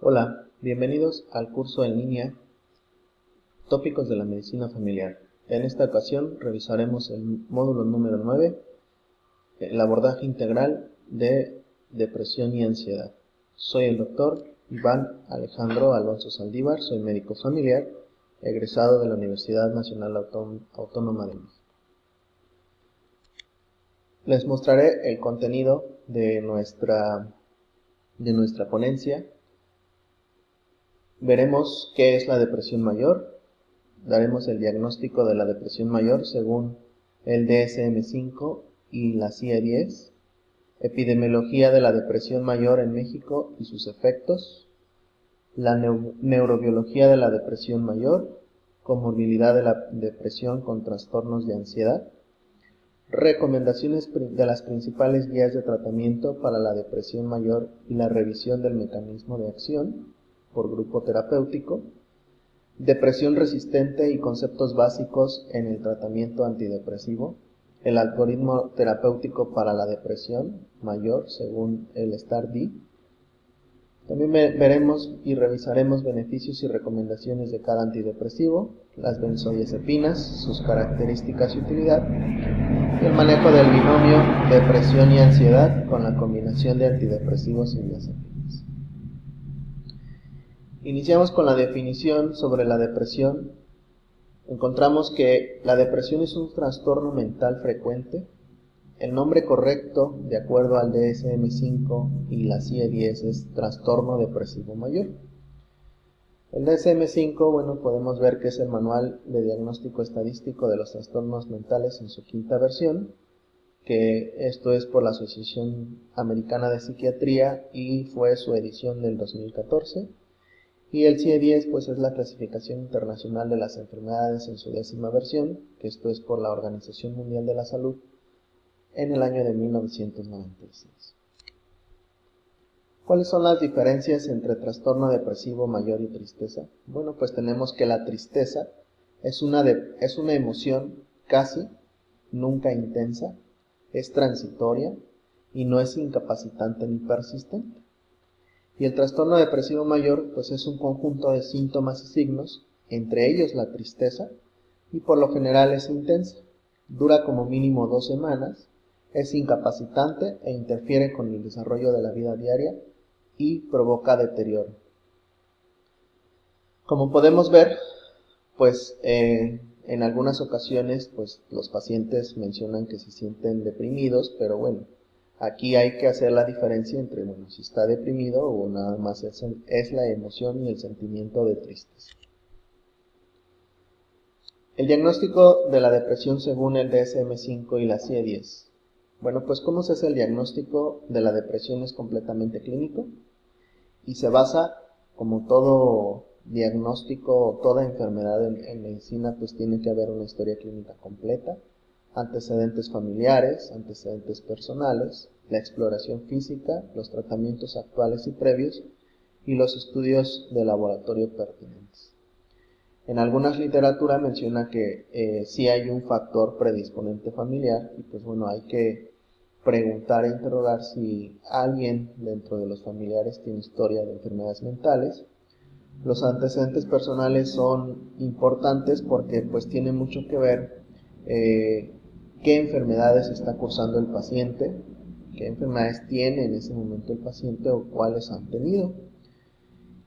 Hola, bienvenidos al curso en línea Tópicos de la Medicina Familiar. En esta ocasión revisaremos el módulo número 9, el abordaje integral de depresión y ansiedad. Soy el doctor Iván Alejandro Alonso Saldívar, soy médico familiar, egresado de la Universidad Nacional Autónoma de México. Les mostraré el contenido de nuestra ponencia. Veremos qué es la depresión mayor, daremos el diagnóstico de la depresión mayor según el DSM-5 y la CIE-10, epidemiología de la depresión mayor en México y sus efectos, la neurobiología de la depresión mayor, comorbilidad de la depresión con trastornos de ansiedad, recomendaciones de las principales guías de tratamiento para la depresión mayor y la revisión del mecanismo de acción por grupo terapéutico, depresión resistente y conceptos básicos en el tratamiento antidepresivo, el algoritmo terapéutico para la depresión mayor según el STAR-D. También veremos y revisaremos beneficios y recomendaciones de cada antidepresivo, las benzodiazepinas, sus características y utilidad, y el manejo del binomio depresión y ansiedad con la combinación de antidepresivos y diazepinas. Iniciamos con la definición sobre la depresión. Encontramos que la depresión es un trastorno mental frecuente. El nombre correcto, de acuerdo al DSM-5 y la CIE-10, es trastorno depresivo mayor. El DSM-5, bueno, podemos ver que es el Manual de Diagnóstico Estadístico de los Trastornos Mentales en su quinta versión, que esto es por la Asociación Americana de Psiquiatría y fue su edición del 2014. Y el CIE-10 pues es la Clasificación Internacional de las Enfermedades en su 10ª versión, que esto es por la Organización Mundial de la Salud en el año de 1996. ¿Cuáles son las diferencias entre trastorno depresivo mayor y tristeza? Bueno, pues tenemos que la tristeza es una emoción casi nunca intensa, es transitoria y no es incapacitante ni persistente. Y el trastorno depresivo mayor pues es un conjunto de síntomas y signos, entre ellos la tristeza, y por lo general es intensa, dura como mínimo 2 semanas, es incapacitante e interfiere con el desarrollo de la vida diaria y provoca deterioro. Como podemos ver, pues en algunas ocasiones pues los pacientes mencionan que se sienten deprimidos, pero bueno, aquí hay que hacer la diferencia entre, bueno, si está deprimido o nada más es la emoción y el sentimiento de tristeza. El diagnóstico de la depresión según el DSM-5 y la CIE-10. Bueno, pues ¿cómo se hace el diagnóstico de la depresión? Es completamente clínico y se basa, como todo diagnóstico, toda enfermedad en medicina, pues tiene que haber una historia clínica completa, antecedentes familiares, antecedentes personales, la exploración física, los tratamientos actuales y previos y los estudios de laboratorio pertinentes. En algunas literaturas menciona que sí hay un factor predisponente familiar y pues bueno, hay que preguntar e interrogar si alguien dentro de los familiares tiene historia de enfermedades mentales. Los antecedentes personales son importantes porque pues tiene mucho que ver qué enfermedades está cursando el paciente, qué enfermedades tiene en ese momento el paciente o cuáles han tenido.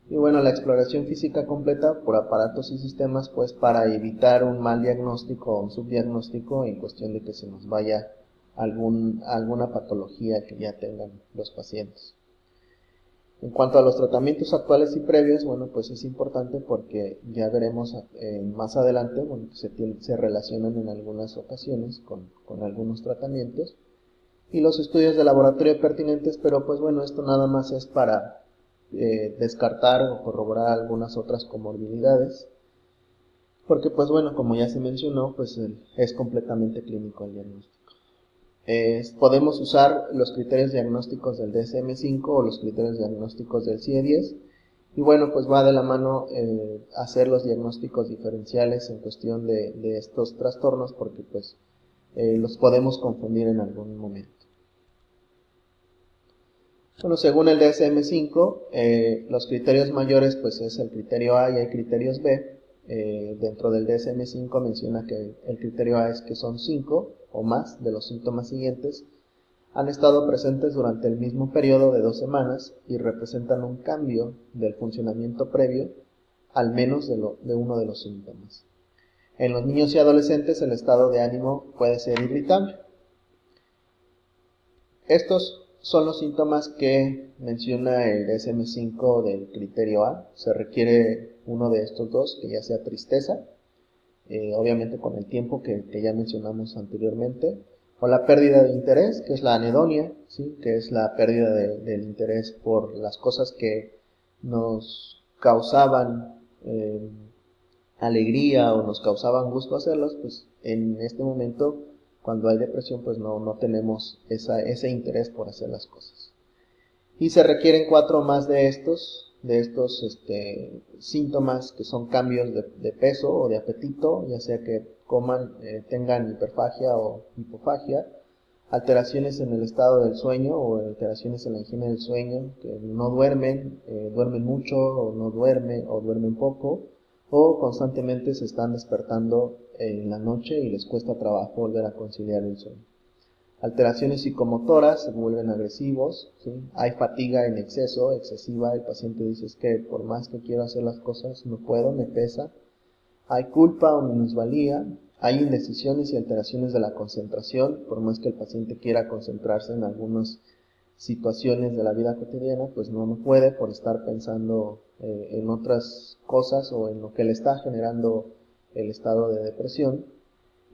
Y bueno, la exploración física completa por aparatos y sistemas pues para evitar un mal diagnóstico o un subdiagnóstico en cuestión de que se nos vaya alguna patología que ya tengan los pacientes. En cuanto a los tratamientos actuales y previos, bueno, pues es importante porque ya veremos más adelante, bueno, que se relacionan en algunas ocasiones con algunos tratamientos y los estudios de laboratorio pertinentes, pero pues bueno, esto nada más es para descartar o corroborar algunas otras comorbilidades, porque pues bueno, como ya se mencionó, pues es completamente clínico el diagnóstico. Podemos usar los criterios diagnósticos del DSM-5 o los criterios diagnósticos del CIE-10 y bueno, pues va de la mano hacer los diagnósticos diferenciales en cuestión de estos trastornos porque pues los podemos confundir en algún momento. Bueno, según el DSM-5, los criterios mayores pues es el criterio A y hay criterios B. Dentro del DSM-5 menciona que el criterio A es que son 5 o más de los síntomas siguientes han estado presentes durante el mismo periodo de 2 semanas y representan un cambio del funcionamiento previo al menos de uno de los síntomas. En los niños y adolescentes el estado de ánimo puede ser irritable. Estos son los síntomas que menciona el DSM-5 del criterio A. Se requiere uno de estos dos, que ya sea tristeza, obviamente con el tiempo que ya mencionamos anteriormente, o la pérdida de interés, que es la anedonia, ¿sí? Que es la pérdida del interés por las cosas que nos causaban alegría o nos causaban gusto hacerlas, pues en este momento, cuando hay depresión, pues no tenemos ese interés por hacer las cosas. Y se requieren 4 más de estos síntomas que son cambios de peso o de apetito, ya sea que coman, tengan hiperfagia o hipofagia, alteraciones en el estado del sueño o alteraciones en la higiene del sueño, que no duermen, duermen mucho o no duermen o duermen poco, o constantemente se están despertando en la noche y les cuesta trabajo volver a conciliar el sueño. Alteraciones psicomotoras, se vuelven agresivos, ¿sí? Hay fatiga en exceso, excesiva, el paciente dice es que por más que quiero hacer las cosas no puedo, me pesa. Hay culpa o minusvalía, hay indecisiones y alteraciones de la concentración, por más que el paciente quiera concentrarse en algunas situaciones de la vida cotidiana, pues no puede por estar pensando en otras cosas o en lo que le está generando el estado de depresión.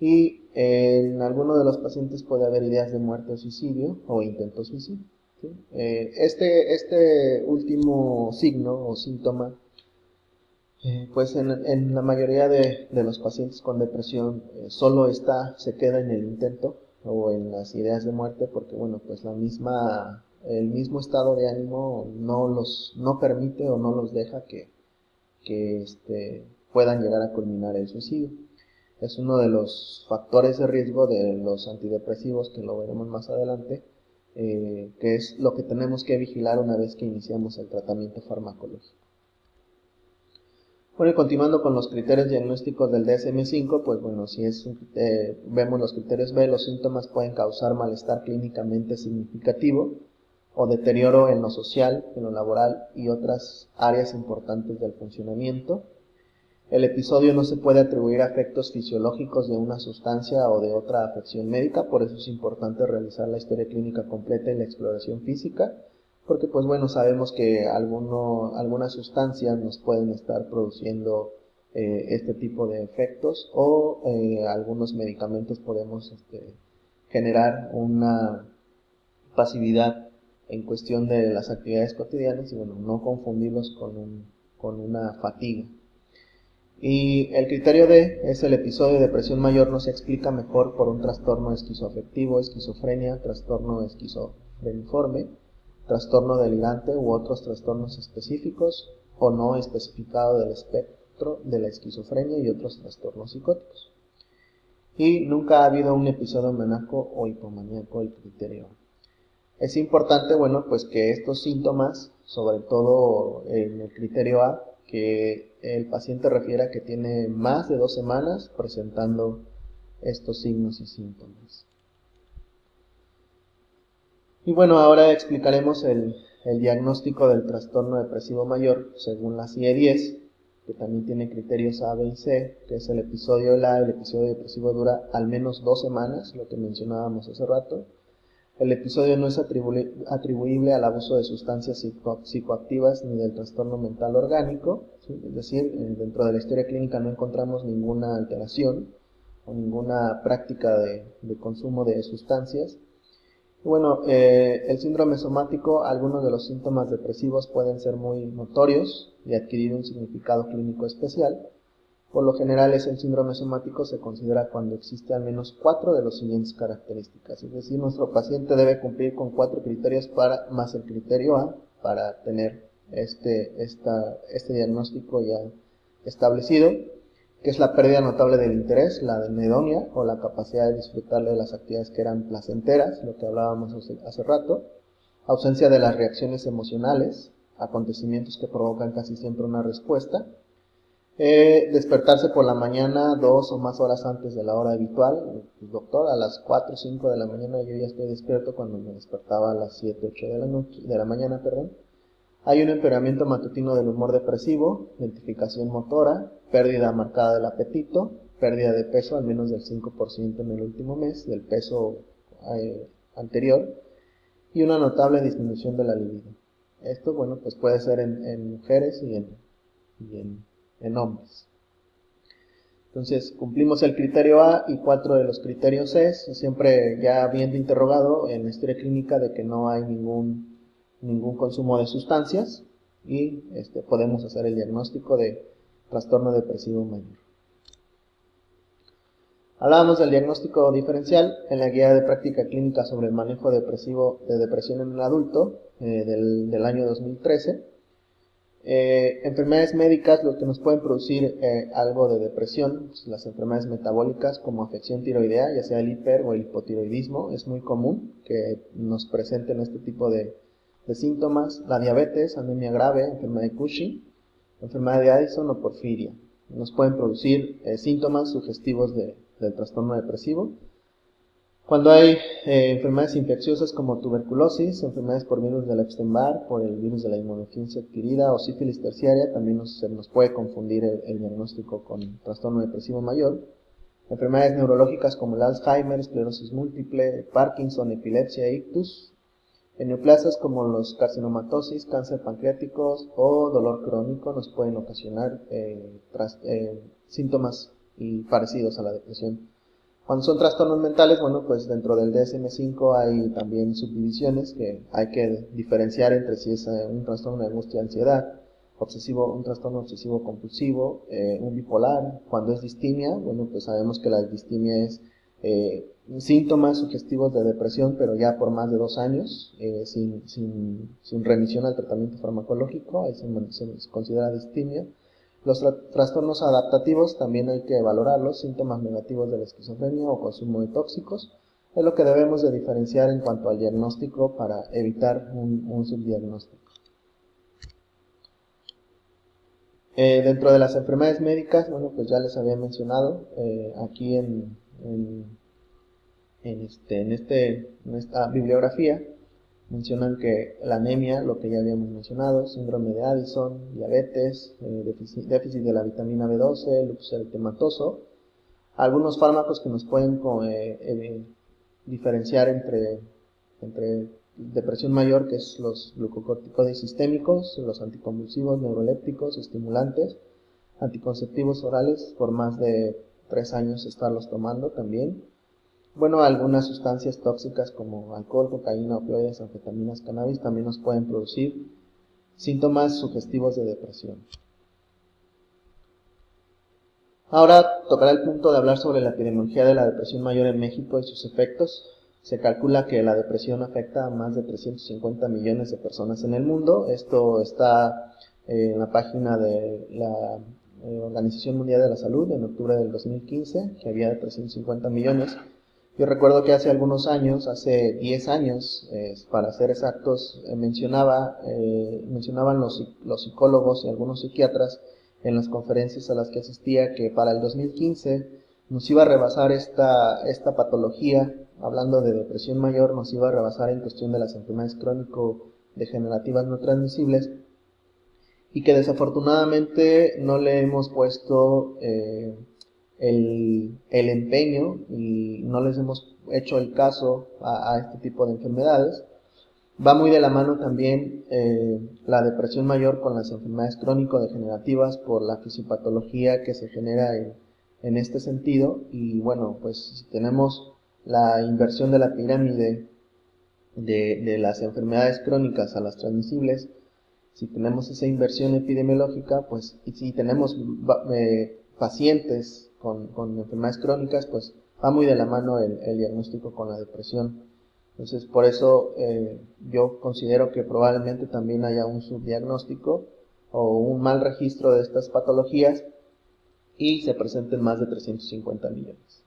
Y en algunos de los pacientes puede haber ideas de muerte o suicidio o intento suicidio, ¿sí? Este último signo o síntoma, pues en la mayoría de los pacientes con depresión solo se queda en el intento o en las ideas de muerte porque, bueno, pues el mismo estado de ánimo no permite o no los deja que puedan llegar a culminar el suicidio. Es uno de los factores de riesgo de los antidepresivos, que lo veremos más adelante, que es lo que tenemos que vigilar una vez que iniciamos el tratamiento farmacológico. Bueno, y continuando con los criterios diagnósticos del DSM-5, pues bueno, si vemos los criterios B, los síntomas pueden causar malestar clínicamente significativo o deterioro en lo social, en lo laboral y otras áreas importantes del funcionamiento. El episodio no se puede atribuir a efectos fisiológicos de una sustancia o de otra afección médica, por eso es importante realizar la historia clínica completa y la exploración física, porque pues bueno, sabemos que algunas sustancias nos pueden estar produciendo este tipo de efectos o algunos medicamentos podemos generar una pasividad en cuestión de las actividades cotidianas y bueno, no confundirlos con una fatiga. Y el criterio D es el episodio de depresión mayor no se explica mejor por un trastorno esquizoafectivo, esquizofrenia, trastorno esquizofreniforme, trastorno delirante u otros trastornos específicos o no especificado del espectro de la esquizofrenia y otros trastornos psicóticos. Y nunca ha habido un episodio maníaco o hipomaníaco, el criterio A. Es importante, bueno, pues que estos síntomas, sobre todo en el criterio A, que el paciente refiera que tiene más de 2 semanas presentando estos signos y síntomas. Y bueno, ahora explicaremos el diagnóstico del trastorno depresivo mayor según la CIE-10, que también tiene criterios A, B y C, que es el episodio el episodio depresivo dura al menos 2 semanas, lo que mencionábamos hace rato. El episodio no es atribuible al abuso de sustancias psicoactivas ni del trastorno mental orgánico, ¿sí? Es decir, dentro de la historia clínica no encontramos ninguna alteración o ninguna práctica de consumo de sustancias. Y bueno, el síndrome somático, algunos de los síntomas depresivos pueden ser muy notorios y adquirir un significado clínico especial. Por lo general, el síndrome somático se considera cuando existe al menos 4 de las siguientes características. Es decir, nuestro paciente debe cumplir con 4 criterios más el criterio A para tener este diagnóstico ya establecido, que es la pérdida notable del interés, la anedonia o la capacidad de disfrutar de las actividades que eran placenteras, lo que hablábamos hace rato. ausencia de las reacciones emocionales, acontecimientos que provocan casi siempre una respuesta, despertarse por la mañana 2 o más horas antes de la hora habitual. Pues, doctor, a las 4 o 5 de la mañana yo ya estoy despierto, cuando me despertaba a las 7 o 8 de la mañana, perdón. Hay un empeoramiento matutino del humor depresivo, lentificación motora, pérdida marcada del apetito, pérdida de peso al menos del 5% en el último mes del peso anterior, y una notable disminución de la libido. Esto, bueno, pues puede ser en mujeres y en hombres. Entonces, cumplimos el criterio A y 4 de los criterios C, siempre ya habiendo interrogado en la historia clínica de que no hay ningún consumo de sustancias, y podemos hacer el diagnóstico de trastorno depresivo mayor. Hablábamos del diagnóstico diferencial en la guía de práctica clínica sobre el manejo de depresión en el adulto del año 2013. Enfermedades médicas, lo que nos pueden producir algo de depresión, pues, las enfermedades metabólicas como afección tiroidea, ya sea el hiper o el hipotiroidismo, es muy común que nos presenten este tipo de síntomas. La diabetes, anemia grave, enfermedad de Cushing, enfermedad de Addison o porfiria, nos pueden producir síntomas sugestivos del trastorno depresivo. Cuando hay enfermedades infecciosas como tuberculosis, enfermedades por virus del Epstein-Barr, por el virus de la inmunodeficiencia adquirida o sífilis terciaria, también se nos puede confundir el diagnóstico con trastorno depresivo mayor. Enfermedades neurológicas como el Alzheimer, esclerosis múltiple, Parkinson, epilepsia e ictus. En neoplasias como los carcinomatosis, cáncer pancreáticos o dolor crónico nos pueden ocasionar síntomas parecidos a la depresión. Cuando son trastornos mentales, bueno, pues dentro del DSM-5 hay también subdivisiones que hay que diferenciar entre si es un trastorno de angustia, ansiedad, un trastorno obsesivo compulsivo, un bipolar. Cuando es distimia, bueno, pues sabemos que la distimia es síntomas sugestivos de depresión, pero ya por más de 2 años, sin remisión al tratamiento farmacológico, ahí se considera distimia. Los trastornos adaptativos también hay que valorarlos, síntomas negativos de la esquizofrenia o consumo de tóxicos, es lo que debemos de diferenciar en cuanto al diagnóstico para evitar un subdiagnóstico. Dentro de las enfermedades médicas, bueno, pues ya les había mencionado, aquí en esta bibliografía, mencionan que la anemia, lo que ya habíamos mencionado, síndrome de Addison, diabetes, déficit de la vitamina B12, lupus eritematoso, algunos fármacos que nos pueden diferenciar entre depresión mayor, que es los glucocorticoides sistémicos, los anticonvulsivos, neurolépticos, estimulantes, anticonceptivos orales, por más de 3 años estarlos tomando también. Bueno, algunas sustancias tóxicas como alcohol, cocaína, opioides, anfetaminas, cannabis también nos pueden producir síntomas sugestivos de depresión. Ahora tocará el punto de hablar sobre la epidemiología de la depresión mayor en México y sus efectos. Se calcula que la depresión afecta a más de 350 millones de personas en el mundo. Esto está en la página de la Organización Mundial de la Salud en octubre del 2015, que había de 350 millones. Yo recuerdo que hace algunos años, hace 10 años, para ser exactos, mencionaban los psicólogos y algunos psiquiatras en las conferencias a las que asistía que para el 2015 nos iba a rebasar esta patología, hablando de depresión mayor, nos iba a rebasar en cuestión de las enfermedades crónico-degenerativas no transmisibles, y que desafortunadamente no le hemos puesto el empeño y no les hemos hecho el caso a este tipo de enfermedades. Va muy de la mano también la depresión mayor con las enfermedades crónico-degenerativas por la fisiopatología que se genera en este sentido. Y bueno, pues si tenemos la inversión de la pirámide de las enfermedades crónicas a las transmisibles, si tenemos esa inversión epidemiológica, pues, y si tenemos pacientes con enfermedades crónicas, pues va muy de la mano el diagnóstico con la depresión. Entonces, por eso yo considero que probablemente también haya un subdiagnóstico o un mal registro de estas patologías y se presenten más de 350 millones.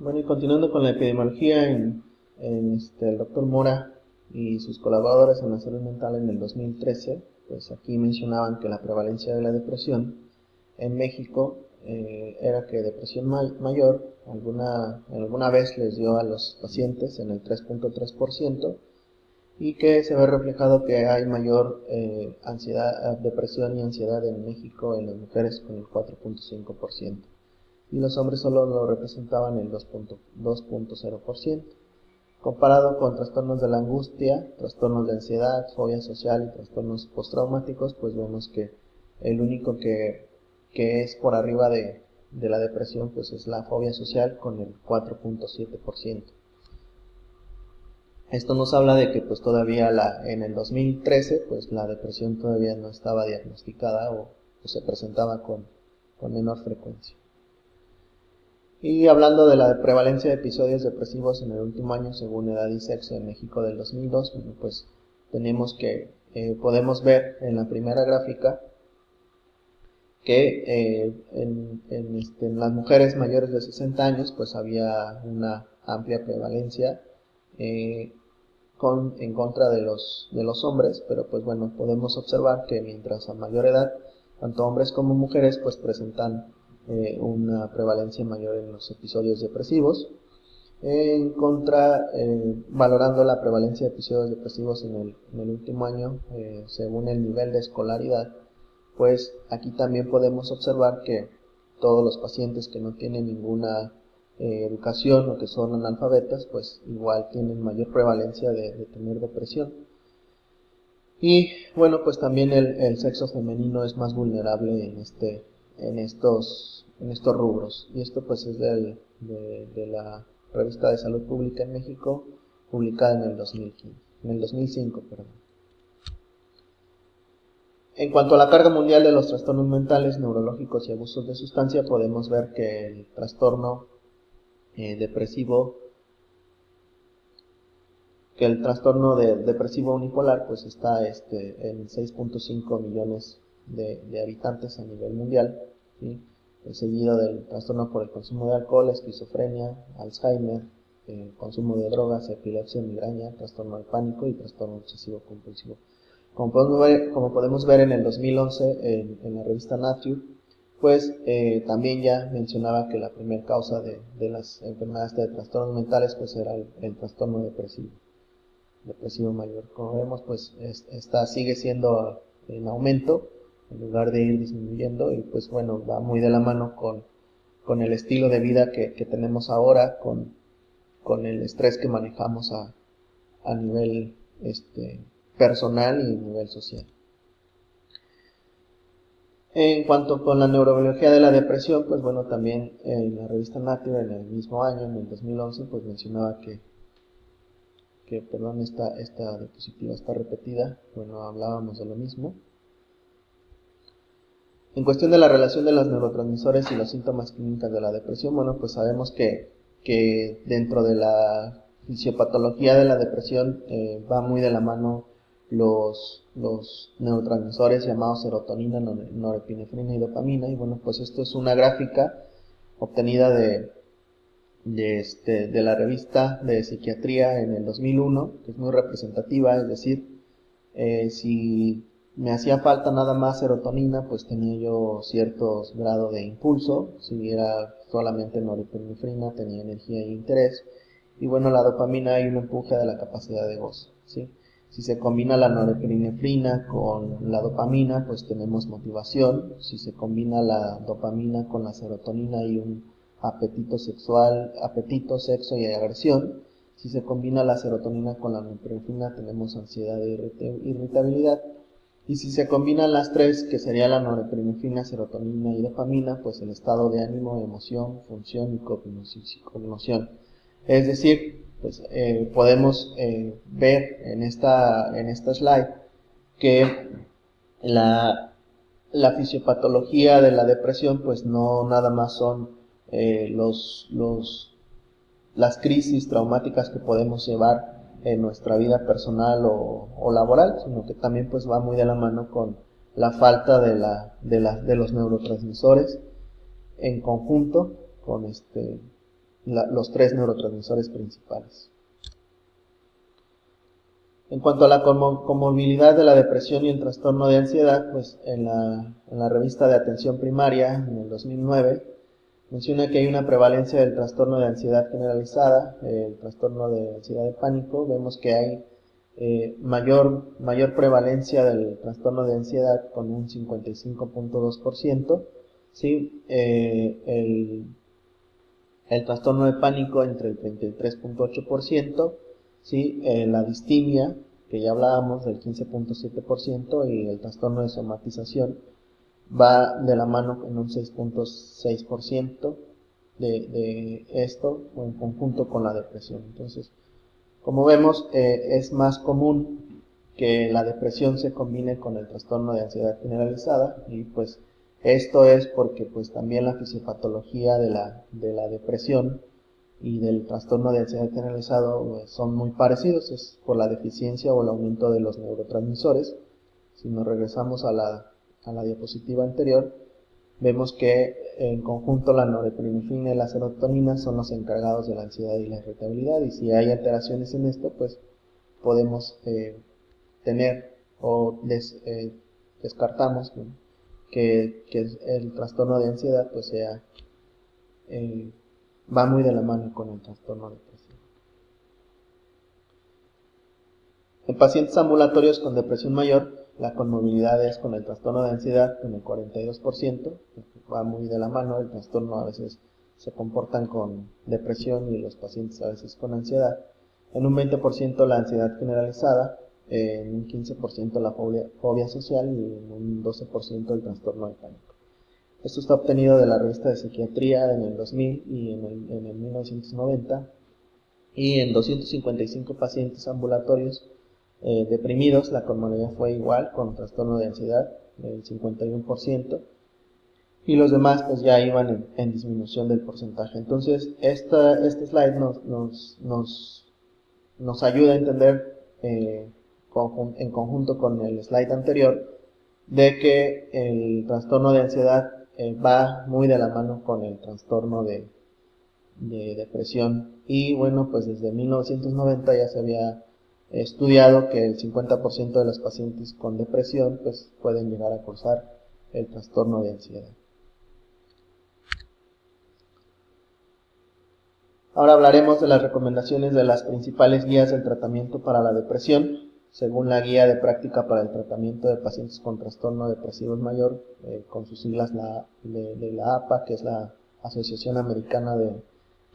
Bueno, y continuando con la epidemiología, el doctor Mora y sus colaboradores en la salud mental en el 2013, pues aquí mencionaban que la prevalencia de la depresión en México era que depresión mayor alguna vez les dio a los pacientes en el 3.3%, y que se ve reflejado que hay mayor depresión y ansiedad en México en las mujeres con el 4.5%, y los hombres solo lo representaban el 2.0%. Comparado con trastornos de la angustia, trastornos de ansiedad, fobia social y trastornos postraumáticos, pues vemos que el único que es por arriba de la depresión pues es la fobia social con el 4.7%. Esto nos habla de que pues todavía en el 2013 pues la depresión todavía no estaba diagnosticada o se presentaba con menor frecuencia. Y hablando de la prevalencia de episodios depresivos en el último año según edad y sexo en México del 2002, bueno, pues tenemos que podemos ver en la primera gráfica que en las mujeres mayores de 60 años pues había una amplia prevalencia en contra de los hombres, pero pues bueno, podemos observar que mientras a mayor edad, tanto hombres como mujeres pues presentan una prevalencia mayor en los episodios depresivos. En contra, valorando la prevalencia de episodios depresivos en el último año, según el nivel de escolaridad, pues aquí también podemos observar que todos los pacientes que no tienen ninguna educación o que son analfabetas, pues igual tienen mayor prevalencia de tener depresión. Y bueno, pues también el sexo femenino es más vulnerable en estos rubros. Y esto pues es de la Revista de Salud Pública en México, publicada en el 2005, perdón. En cuanto a la carga mundial de los trastornos mentales, neurológicos y abusos de sustancia, podemos ver que el trastorno depresivo unipolar pues está en 6.5 millones de habitantes a nivel mundial, ¿sí? Seguido del trastorno por el consumo de alcohol, esquizofrenia, Alzheimer, consumo de drogas, epilepsia, migraña, trastorno del pánico y trastorno obsesivo compulsivo. Como podemos ver en el 2011 en la revista Nature, pues también ya mencionaba que la primera causa de las enfermedades de trastornos mentales pues era el trastorno depresivo mayor. Como vemos, pues esta sigue siendo en aumento en lugar de ir disminuyendo, y pues bueno, va muy de la mano con el estilo de vida que tenemos ahora, con el estrés que manejamos a nivel personal y a nivel social. En cuanto con la neurobiología de la depresión, pues bueno, también en la revista Nature en el mismo año, en el 2011, pues mencionaba que perdón, esta diapositiva está repetida, bueno, hablábamos de lo mismo. En cuestión de la relación de los neurotransmisores y los síntomas clínicos de la depresión, bueno, pues sabemos que dentro de la fisiopatología de la depresión va muy de la mano los neurotransmisores llamados serotonina, norepinefrina y dopamina, y bueno, pues esto es una gráfica obtenida de la revista de psiquiatría en el 2001, que es muy representativa, es decir, si me hacía falta nada más serotonina, pues tenía yo cierto grado de impulso. Si era solamente norepinefrina, tenía energía e interés. Y bueno, la dopamina hay un empuje de la capacidad de gozo, ¿sí? Si se combina la norepinefrina con la dopamina, pues tenemos motivación. Si se combina la dopamina con la serotonina y un apetito sexual, sexo y agresión. Si se combina la serotonina con la norepinefrina, tenemos ansiedad e irritabilidad. Y si se combinan las tres, que sería la norepinefrina, serotonina y dopamina, pues el estado de ánimo, emoción, función y cognición. Es decir, pues podemos ver en esta slide que la fisiopatología de la depresión pues no nada más son las crisis traumáticas que podemos llevar en nuestra vida personal o laboral, sino que también pues va muy de la mano con la falta de los neurotransmisores en conjunto con los tres neurotransmisores principales. En cuanto a la comorbilidad de la depresión y el trastorno de ansiedad, pues en la revista de Atención Primaria, en el 2009, menciona que hay una prevalencia del trastorno de ansiedad generalizada, el trastorno de ansiedad de pánico. Vemos que hay mayor prevalencia del trastorno de ansiedad con un 55.2%, ¿sí? El trastorno de pánico entre el 33.8%, ¿sí? La distimia, que ya hablábamos, del 15.7%, y el trastorno de somatización va de la mano en un 6.6% de esto, en conjunto con la depresión. Entonces, como vemos, es más común que la depresión se combine con el trastorno de ansiedad generalizada, y pues esto es porque pues también la fisiopatología de la depresión y del trastorno de ansiedad generalizado son muy parecidos, es por la deficiencia o el aumento de los neurotransmisores. Si nos regresamos a la diapositiva anterior, vemos que en conjunto la norepinefrina y la serotonina son los encargados de la ansiedad y la irritabilidad, y si hay alteraciones en esto, pues podemos tener o descartamos, ¿no?, que el trastorno de ansiedad pues va muy de la mano con el trastorno depresivo. En pacientes ambulatorios con depresión mayor, la comorbilidad es con el trastorno de ansiedad con el 42%, va muy de la mano. El trastorno a veces se comportan con depresión y los pacientes a veces con ansiedad. En un 20% la ansiedad generalizada, en un 15% la fobia social y en un 12% el trastorno de pánico. Esto está obtenido de la revista de psiquiatría en el 2000 y en el 1990, y en 255 pacientes ambulatorios deprimidos la comorbilidad fue igual, con trastorno de ansiedad el 51%, y los demás pues ya iban en disminución del porcentaje. Entonces este slide nos ayuda a entender en conjunto con el slide anterior, de que el trastorno de ansiedad va muy de la mano con el trastorno de depresión. Y bueno, pues desde 1990 ya se había estudiado que el 50% de los pacientes con depresión pues pueden llegar a cursar el trastorno de ansiedad. Ahora hablaremos de las recomendaciones de las principales guías del tratamiento para la depresión, según la Guía de Práctica para el Tratamiento de Pacientes con Trastorno Depresivo Mayor, con sus siglas de la APA, que es la Asociación Americana de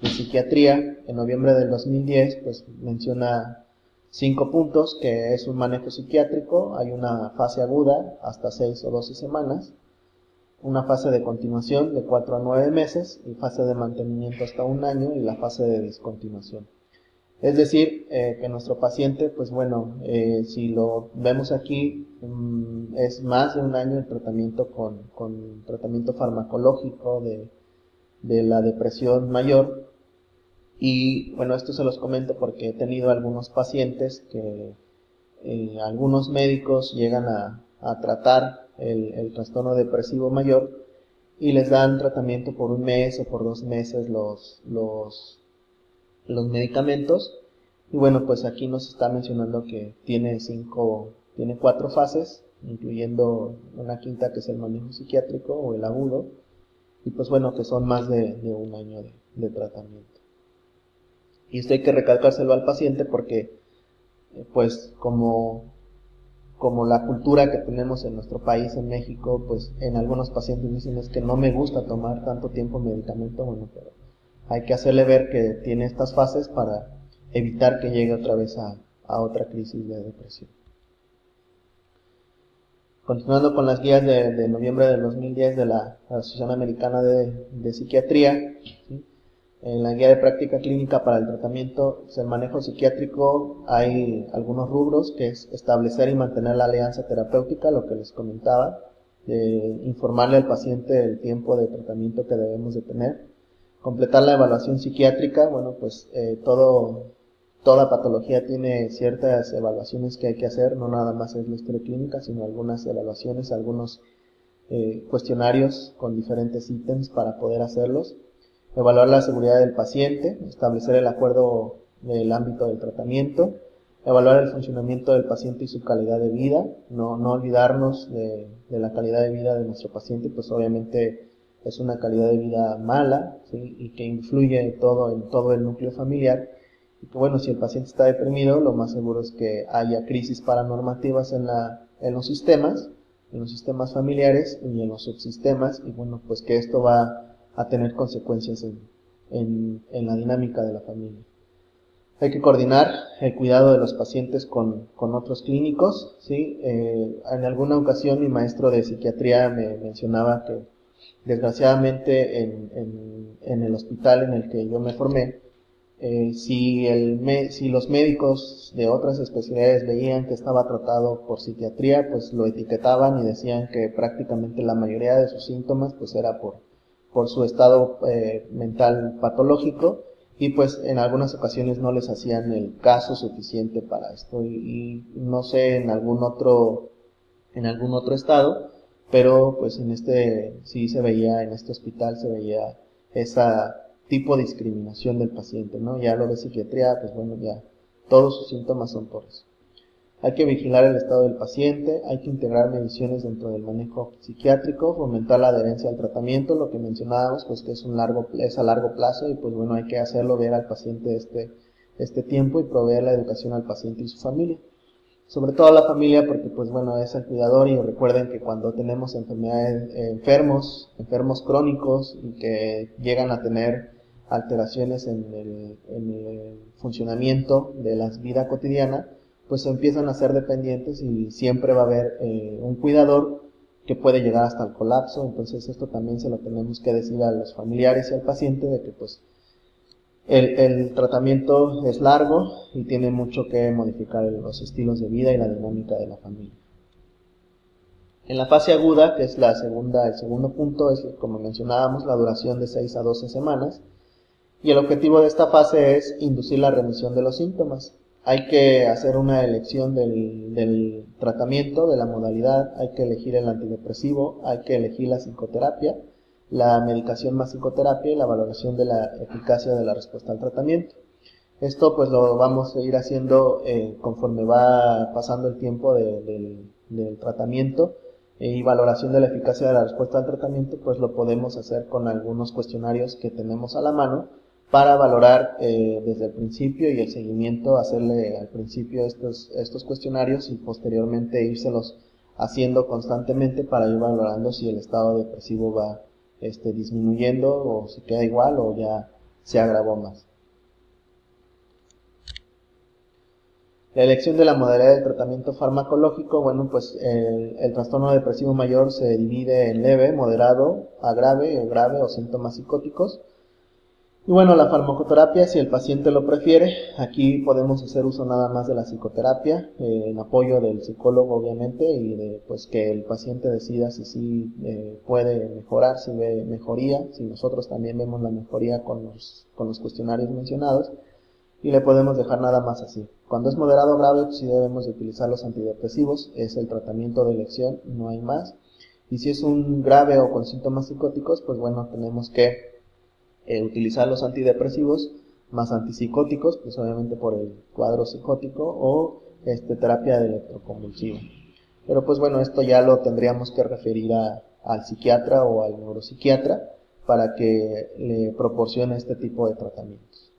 Psiquiatría. En noviembre del 2010 pues menciona 5 puntos, que es un manejo psiquiátrico. Hay una fase aguda hasta 6 o 12 semanas, una fase de continuación de 4 a 9 meses, y fase de mantenimiento hasta 1 año, y la fase de discontinuación. Es decir, que nuestro paciente, pues bueno, si lo vemos aquí, es más de 1 año el tratamiento con tratamiento farmacológico de la depresión mayor. Y bueno, esto se los comento porque he tenido algunos pacientes que algunos médicos llegan a tratar el trastorno depresivo mayor y les dan tratamiento por 1 mes o por 2 meses los medicamentos. Y bueno, pues aquí nos está mencionando que tiene 4 fases, incluyendo una quinta que es el manejo psiquiátrico o el agudo, y pues bueno, que son más de 1 año de tratamiento. Y esto hay que recalcárselo al paciente porque pues como la cultura que tenemos en nuestro país, en México, pues en algunos pacientes dicen: es que no me gusta tomar tanto tiempo medicamento. Bueno, pero hay que hacerle ver que tiene estas fases para evitar que llegue otra vez a otra crisis de depresión. Continuando con las guías de noviembre del 2010 de la Asociación Americana de Psiquiatría, ¿sí? En la guía de práctica clínica para el tratamiento del manejo psiquiátrico hay algunos rubros, que es establecer y mantener la alianza terapéutica, lo que les comentaba, informarle al paciente el tiempo de tratamiento que debemos de tener, completar la evaluación psiquiátrica. Bueno, pues toda patología tiene ciertas evaluaciones que hay que hacer, no nada más es la historia clínica, sino algunas evaluaciones, algunos cuestionarios con diferentes ítems para poder hacerlos. evaluar la seguridad del paciente, establecer el acuerdo del ámbito del tratamiento, evaluar el funcionamiento del paciente y su calidad de vida, no olvidarnos de la calidad de vida de nuestro paciente, pues obviamente es una calidad de vida mala, ¿sí? Y que influye en todo el núcleo familiar. Y que bueno, si el paciente está deprimido, lo más seguro es que haya crisis paranormativas en los sistemas familiares y en los subsistemas, y bueno, pues que esto va a tener consecuencias en la dinámica de la familia. Hay que coordinar el cuidado de los pacientes con otros clínicos, ¿sí? En alguna ocasión mi maestro de psiquiatría me mencionaba que desgraciadamente en el hospital en el que yo me formé, si los médicos de otras especialidades veían que estaba tratado por psiquiatría, pues lo etiquetaban y decían que prácticamente la mayoría de sus síntomas pues era por su estado mental patológico, y pues en algunas ocasiones no les hacían el caso suficiente para esto, y no sé en algún otro estado, pero pues en este hospital se veía esa tipo de discriminación del paciente, ¿no? Ya lo de psiquiatría, pues bueno, ya todos sus síntomas son por eso. Hay que vigilar el estado del paciente, hay que integrar mediciones dentro del manejo psiquiátrico, fomentar la adherencia al tratamiento, lo que mencionábamos, pues que es a largo plazo, y pues bueno, hay que hacerlo ver al paciente este tiempo y proveer la educación al paciente y su familia. Sobre todo a la familia, porque pues bueno, es el cuidador, y recuerden que cuando tenemos enfermedades, enfermos crónicos y que llegan a tener alteraciones en el funcionamiento de la vida cotidiana, pues se empiezan a ser dependientes y siempre va a haber un cuidador que puede llegar hasta el colapso. Entonces esto también se lo tenemos que decir a los familiares y al paciente, de que pues el tratamiento es largo y tiene mucho que modificar los estilos de vida y la dinámica de la familia. En la fase aguda, que es el segundo punto, es, como mencionábamos, la duración de 6 a 12 semanas, y el objetivo de esta fase es inducir la remisión de los síntomas. Hay que hacer una elección del tratamiento, de la modalidad, hay que elegir el antidepresivo, hay que elegir la psicoterapia, la medicación más psicoterapia y la valoración de la eficacia de la respuesta al tratamiento. Esto pues lo vamos a ir haciendo conforme va pasando el tiempo del tratamiento, y valoración de la eficacia de la respuesta al tratamiento, pues lo podemos hacer con algunos cuestionarios que tenemos a la mano para valorar desde el principio y el seguimiento, hacerle al principio estos cuestionarios y posteriormente írselos haciendo constantemente para ir valorando si el estado depresivo va disminuyendo, o si queda igual o ya se agravó más. La elección de la modalidad de tratamiento farmacológico, bueno, pues el trastorno depresivo mayor se divide en leve, moderado, a grave o síntomas psicóticos. Y bueno, la farmacoterapia, si el paciente lo prefiere, aquí podemos hacer uso nada más de la psicoterapia, en apoyo del psicólogo obviamente, y de pues que el paciente decida si sí puede mejorar, si ve mejoría, si nosotros también vemos la mejoría con los cuestionarios mencionados, y le podemos dejar nada más así. Cuando es moderado o grave, pues sí debemos de utilizar los antidepresivos, es el tratamiento de elección, no hay más. Y si es un grave o con síntomas psicóticos, pues bueno, tenemos que utilizar los antidepresivos más antipsicóticos, pues obviamente por el cuadro psicótico, o terapia de electroconvulsiva. Pero pues bueno, esto ya lo tendríamos que referir al psiquiatra o al neuropsiquiatra para que le proporcione este tipo de tratamientos.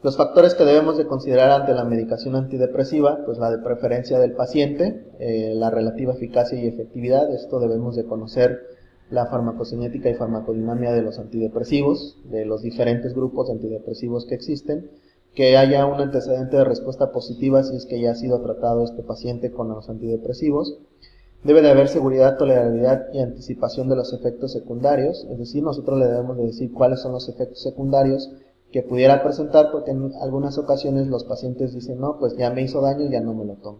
Los factores que debemos de considerar ante la medicación antidepresiva, pues la de preferencia del paciente, la relativa eficacia y efectividad. Esto debemos de conocer la farmacocinética y farmacodinamia de los antidepresivos, de los diferentes grupos de antidepresivos que existen, que haya un antecedente de respuesta positiva si es que ya ha sido tratado este paciente con los antidepresivos. Debe de haber seguridad, tolerabilidad y anticipación de los efectos secundarios, es decir, nosotros le debemos de decir cuáles son los efectos secundarios que pudiera presentar, porque en algunas ocasiones los pacientes dicen, no, pues ya me hizo daño y ya no me lo tomo.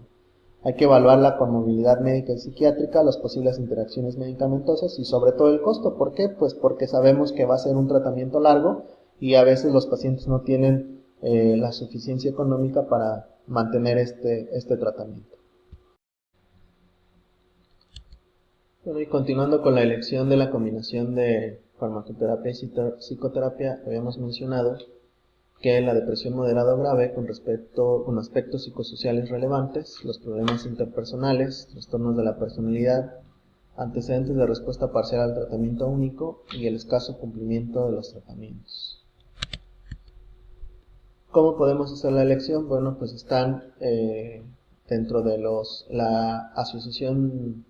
Hay que evaluar la conmovilidad médica y psiquiátrica, las posibles interacciones medicamentosas y sobre todo el costo. ¿Por qué? Pues porque sabemos que va a ser un tratamiento largo y a veces los pacientes no tienen la suficiencia económica para mantener este tratamiento. Bueno, y continuando con la elección de la combinación de farmacoterapia y psicoterapia, habíamos mencionado que la depresión moderada o grave con aspectos psicosociales relevantes, los problemas interpersonales, trastornos de la personalidad, antecedentes de respuesta parcial al tratamiento único y el escaso cumplimiento de los tratamientos. ¿Cómo podemos hacer la elección? Bueno, pues están dentro de la Asociación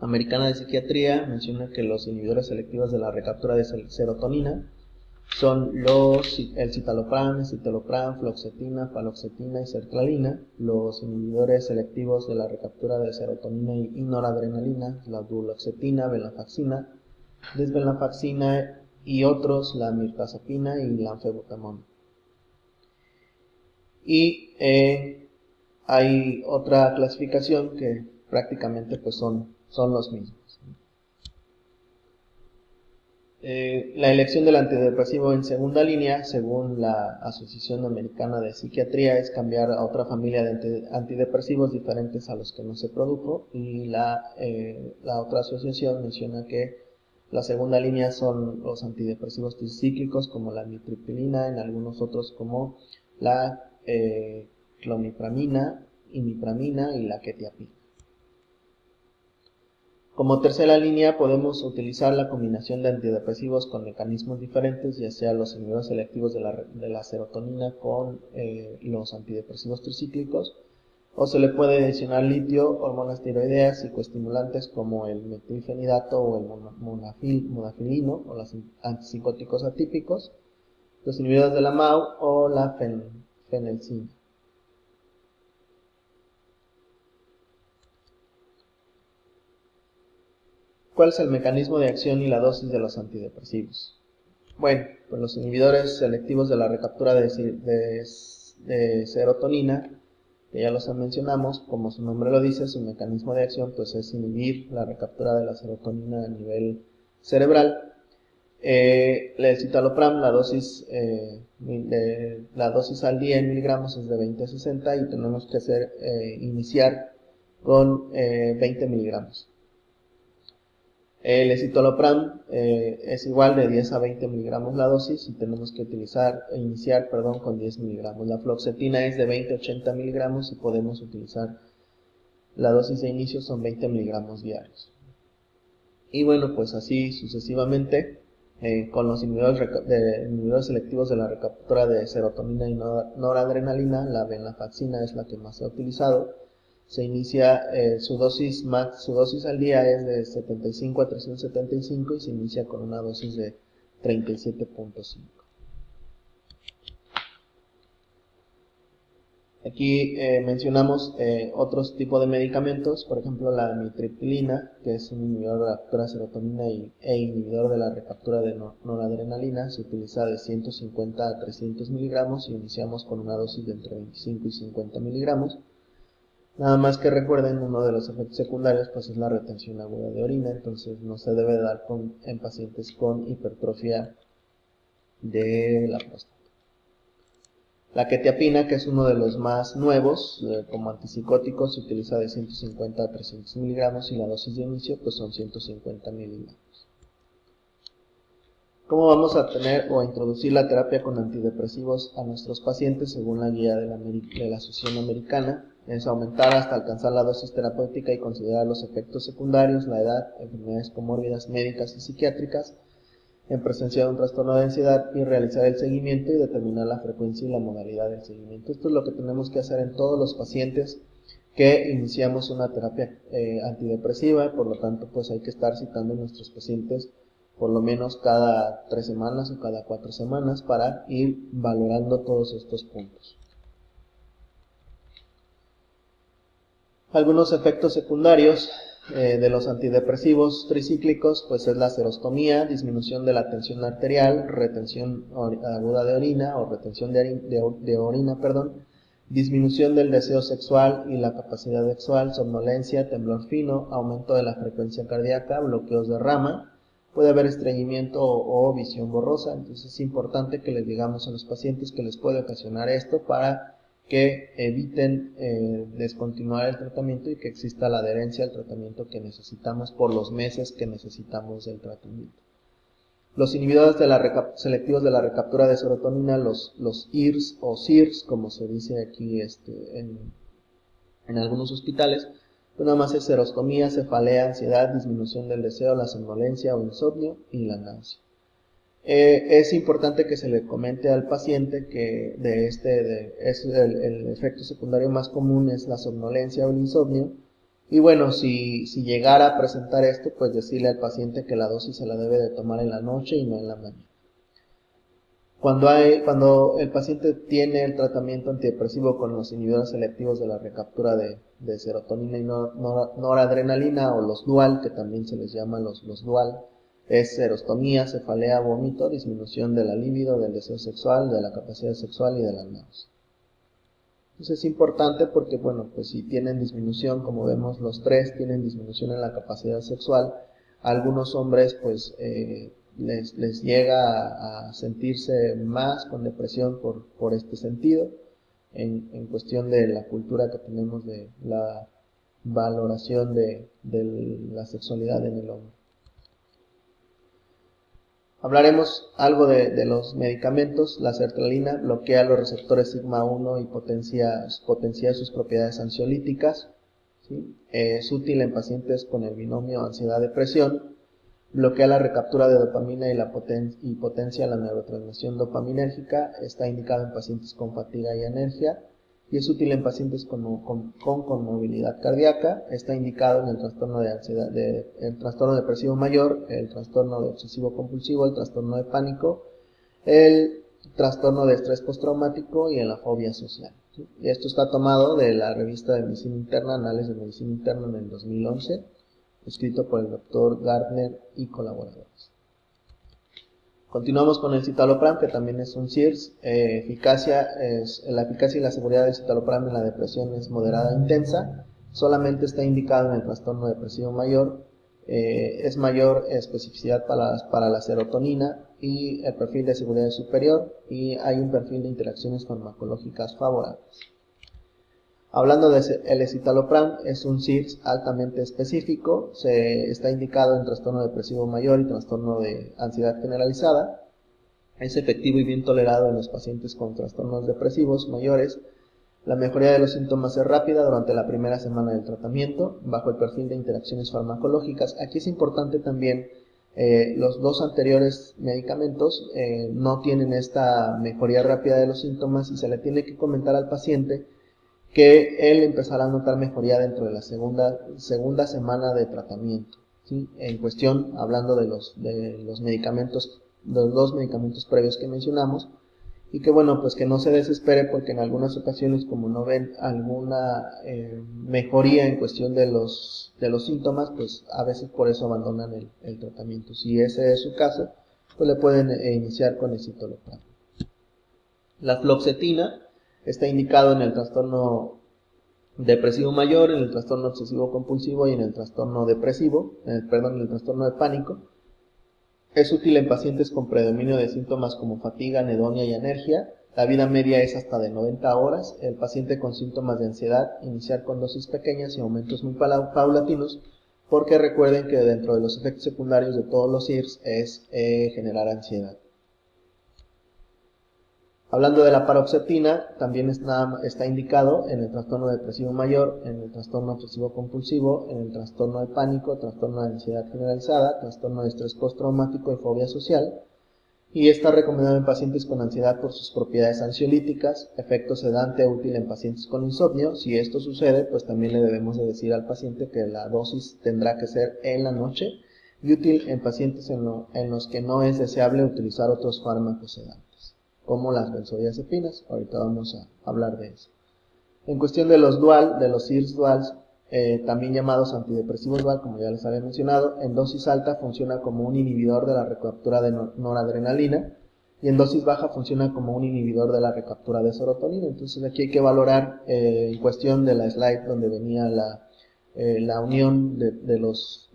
Americana de Psiquiatría, menciona que los inhibidores selectivos de la recaptura de serotonina son el citalopram, escitalopram, fluoxetina, paloxetina y sertralina. Los inhibidores selectivos de la recaptura de serotonina y noradrenalina, la duloxetina, venlafaxina, desvenlafaxina y otros, la mirtazapina y la anfebutamol. Y hay otra clasificación que prácticamente pues son los mismos. La elección del antidepresivo en segunda línea, según la Asociación Americana de Psiquiatría, es cambiar a otra familia de antidepresivos diferentes a los que no se produjo, y la otra asociación menciona que la segunda línea son los antidepresivos tricíclicos como la amitriptilina, en algunos otros como la clomipramina, imipramina y la quetiapina. Como tercera línea podemos utilizar la combinación de antidepresivos con mecanismos diferentes, ya sea los inhibidores selectivos de la serotonina con los antidepresivos tricíclicos, o se le puede adicionar litio, hormonas tiroideas, psicoestimulantes como el metilfenidato o el monafilino, o los antipsicóticos atípicos, los inhibidores de la MAO o la fenelcina. ¿Cuál es el mecanismo de acción y la dosis de los antidepresivos? Bueno, pues los inhibidores selectivos de la recaptura de serotonina, que ya los mencionamos, como su nombre lo dice, su mecanismo de acción pues es inhibir la recaptura de la serotonina a nivel cerebral. El citalopram, la dosis al día en miligramos es de 20 a 60 y tenemos que iniciar con 20 miligramos. El escitalopram es igual de 10 a 20 miligramos la dosis y tenemos que iniciar con 10 miligramos. La fluoxetina es de 20 a 80 miligramos y podemos utilizar la dosis de inicio son 20 miligramos diarios. Y bueno, pues así sucesivamente con los inhibidores selectivos de la recaptura de serotonina y noradrenalina, la venlafaxina es la que más se ha utilizado. Se inicia su dosis al día es de 75 a 375 y se inicia con una dosis de 37.5. Aquí mencionamos otros tipos de medicamentos, por ejemplo la amitriptilina, que es un inhibidor de la recaptura de serotonina e inhibidor de la recaptura de noradrenalina. Se utiliza de 150 a 300 miligramos y iniciamos con una dosis de entre 25 y 50 miligramos. Nada más que recuerden, uno de los efectos secundarios pues es la retención aguda de orina, entonces no se debe dar en pacientes con hipertrofia de la próstata. La quetiapina, que es uno de los más nuevos, como antipsicótico, se utiliza de 150 a 300 miligramos y la dosis de inicio pues son 150 miligramos. ¿Cómo vamos a introducir la terapia con antidepresivos a nuestros pacientes según la guía de la Asociación Americana? Es aumentar hasta alcanzar la dosis terapéutica y considerar los efectos secundarios, la edad, enfermedades comórbidas médicas y psiquiátricas, en presencia de un trastorno de ansiedad, y realizar el seguimiento y determinar la frecuencia y la modalidad del seguimiento. Esto es lo que tenemos que hacer en todos los pacientes que iniciamos una terapia antidepresiva, por lo tanto pues hay que estar citando a nuestros pacientes por lo menos cada 3 semanas o cada 4 semanas para ir valorando todos estos puntos. Algunos efectos secundarios de los antidepresivos tricíclicos pues es la serostomía, disminución de la tensión arterial, retención aguda de orina o retención de orina, disminución del deseo sexual y la capacidad sexual, somnolencia, temblor fino, aumento de la frecuencia cardíaca, bloqueos de rama, puede haber estreñimiento o visión borrosa. Entonces es importante que les digamos a los pacientes que les puede ocasionar esto para que eviten descontinuar el tratamiento y que exista la adherencia al tratamiento que necesitamos por los meses que necesitamos del tratamiento. Los inhibidores selectivos de la recaptura de serotonina, los IRS o SIRS, como se dice aquí en algunos hospitales, pues nada más es serostomía, cefalea, ansiedad, disminución del deseo, la somnolencia o insomnio y la náusea. Es importante que se le comente al paciente que el efecto secundario más común es la somnolencia o el insomnio. Y bueno, si llegara a presentar esto, pues decirle al paciente que la dosis se la debe de tomar en la noche y no en la mañana. Cuando el paciente tiene el tratamiento antidepresivo con los inhibidores selectivos de la recaptura de serotonina y noradrenalina, o los dual, que también se les llama los dual, es serostomía, cefalea, vómito, disminución de la libido, del deseo sexual, de la capacidad sexual y de la náusea. Entonces es importante porque, bueno, pues si tienen disminución, como vemos los tres, tienen disminución en la capacidad sexual, a algunos hombres pues les llega a sentirse más con depresión por este sentido, en cuestión de la cultura que tenemos de la valoración de la sexualidad en el hombre. Hablaremos algo de los medicamentos. La sertralina bloquea los receptores sigma-1 y potencia sus propiedades ansiolíticas, ¿sí? Es útil en pacientes con el binomio ansiedad-depresión. Bloquea la recaptura de dopamina y potencia la neurotransmisión dopaminérgica. Está indicado en pacientes con fatiga y anergia. Y es útil en pacientes con conmovilidad cardíaca. Está indicado en el trastorno de ansiedad, el trastorno depresivo mayor, el trastorno de obsesivo compulsivo, el trastorno de pánico, el trastorno de estrés postraumático y en la fobia social, ¿sí? Y esto está tomado de la revista de Medicina Interna, Análisis de Medicina Interna, en el 2011, escrito por el Dr. Gardner y colaboradores. Continuamos con el citalopram, que también es un SIRS. La eficacia y la seguridad del citalopram en la depresión es moderada e intensa. Solamente está indicado en el trastorno depresivo mayor. Es mayor especificidad para la serotonina y el perfil de seguridad es superior, y hay un perfil de interacciones farmacológicas favorables. Hablando de el escitalopram, es un SIRS altamente específico, está indicado en trastorno depresivo mayor y trastorno de ansiedad generalizada. Es efectivo y bien tolerado en los pacientes con trastornos depresivos mayores. La mejoría de los síntomas es rápida durante la primera semana del tratamiento, bajo el perfil de interacciones farmacológicas. Aquí es importante también, los dos anteriores medicamentos no tienen esta mejoría rápida de los síntomas, y se le tiene que comentar al paciente que él empezará a notar mejoría dentro de la segunda semana de tratamiento, ¿sí? En cuestión, hablando de los medicamentos, los dos medicamentos previos que mencionamos, y que bueno, pues que no se desespere, porque en algunas ocasiones, como no ven alguna mejoría en cuestión de los síntomas, pues a veces por eso abandonan el tratamiento. Si ese es su caso, pues le pueden iniciar con el citalopram. La fluoxetina está indicado en el trastorno depresivo mayor, en el trastorno obsesivo compulsivo y en el trastorno depresivo, en el trastorno de pánico. Es útil en pacientes con predominio de síntomas como fatiga, anedonia y anergia. La vida media es hasta de 90 horas. El paciente con síntomas de ansiedad, iniciar con dosis pequeñas y aumentos muy paulatinos, porque recuerden que dentro de los efectos secundarios de todos los IRS es generar ansiedad. Hablando de la paroxetina, también está indicado en el trastorno depresivo mayor, en el trastorno obsesivo compulsivo, en el trastorno de pánico, trastorno de ansiedad generalizada, trastorno de estrés postraumático y fobia social, y está recomendado en pacientes con ansiedad por sus propiedades ansiolíticas, efecto sedante útil en pacientes con insomnio. Si esto sucede, pues también le debemos de decir al paciente que la dosis tendrá que ser en la noche, y útil en pacientes en los que no es deseable utilizar otros fármacos sedantes, como las benzodiazepinas. Ahorita vamos a hablar de eso. En cuestión de los SIRS duals, también llamados antidepresivos dual, como ya les había mencionado, en dosis alta funciona como un inhibidor de la recaptura de noradrenalina, y en dosis baja funciona como un inhibidor de la recaptura de serotonina. Entonces aquí hay que valorar, en cuestión de la slide donde venía la unión de los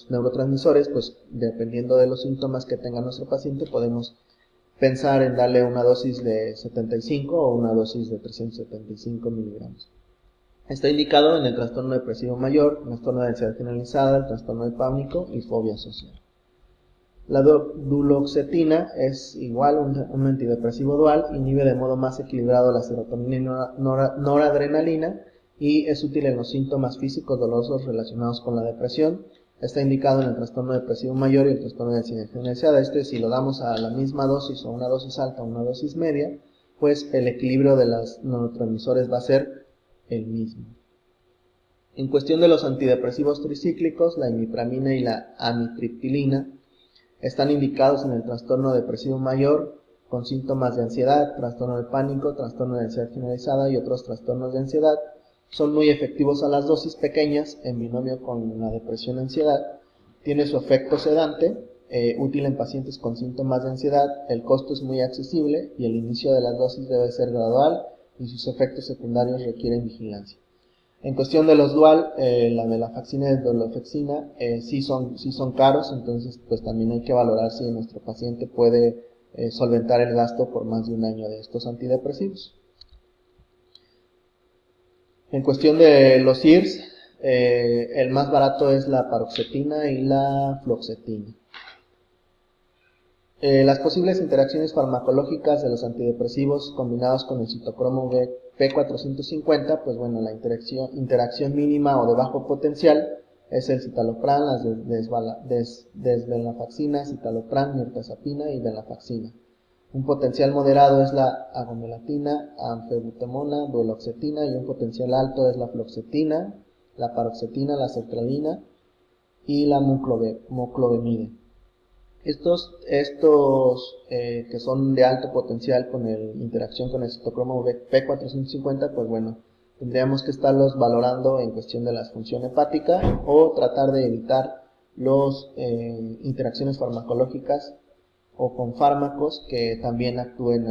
neurotransmisores, pues dependiendo de los síntomas que tenga nuestro paciente, podemos pensar en darle una dosis de 75 o una dosis de 375 miligramos. Está indicado en el trastorno depresivo mayor, trastorno de ansiedad generalizada, el trastorno de pánico y fobia social. La duloxetina es igual un antidepresivo dual, inhibe de modo más equilibrado la serotonina y noradrenalina y es útil en los síntomas físicos dolorosos relacionados con la depresión. Está indicado en el trastorno depresivo mayor y el trastorno de ansiedad generalizada. Si lo damos a la misma dosis o una dosis alta o una dosis media, pues el equilibrio de los neurotransmisores va a ser el mismo. En cuestión de los antidepresivos tricíclicos, la imipramina y la amitriptilina están indicados en el trastorno depresivo mayor con síntomas de ansiedad, trastorno de pánico, trastorno de ansiedad generalizada y otros trastornos de ansiedad. Son muy efectivos a las dosis pequeñas en binomio con la depresión y ansiedad. Tiene su efecto sedante, útil en pacientes con síntomas de ansiedad. El costo es muy accesible y el inicio de las dosis debe ser gradual y sus efectos secundarios requieren vigilancia. En cuestión de los dual, la venlafaxina y la dolaflexina sí son caros, entonces pues también hay que valorar si nuestro paciente puede solventar el gasto por más de un año de estos antidepresivos. En cuestión de los IRS, el más barato es la paroxetina y la fluoxetina. Las posibles interacciones farmacológicas de los antidepresivos combinados con el citocromo P450, pues bueno, la interacción mínima o de bajo potencial es el citalopram, las desvenlafaxina, citalopram, mirtazapina y venlafaxina. Un potencial moderado es la agomelatina, anfebutemona, duloxetina y un potencial alto es la fluoxetina, la paroxetina, la sertralina y la moclobemide. Estos que son de alto potencial con interacción con el citocromo P450, pues bueno, tendríamos que estarlos valorando en cuestión de la función hepática o tratar de evitar las interacciones farmacológicas o con fármacos que también actúen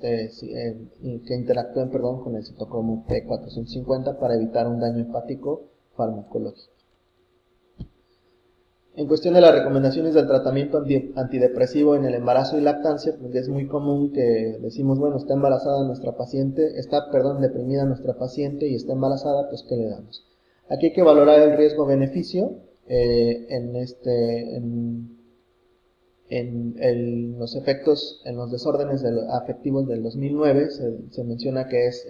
que interactúen con el citocromo P450 para evitar un daño hepático farmacológico. En cuestión de las recomendaciones del tratamiento antidepresivo en el embarazo y lactancia, pues es muy común que decimos, bueno, está embarazada nuestra paciente, deprimida nuestra paciente y está embarazada, pues ¿qué le damos? Aquí hay que valorar el riesgo-beneficio. En los efectos, en los desórdenes afectivos del 2009 se menciona que es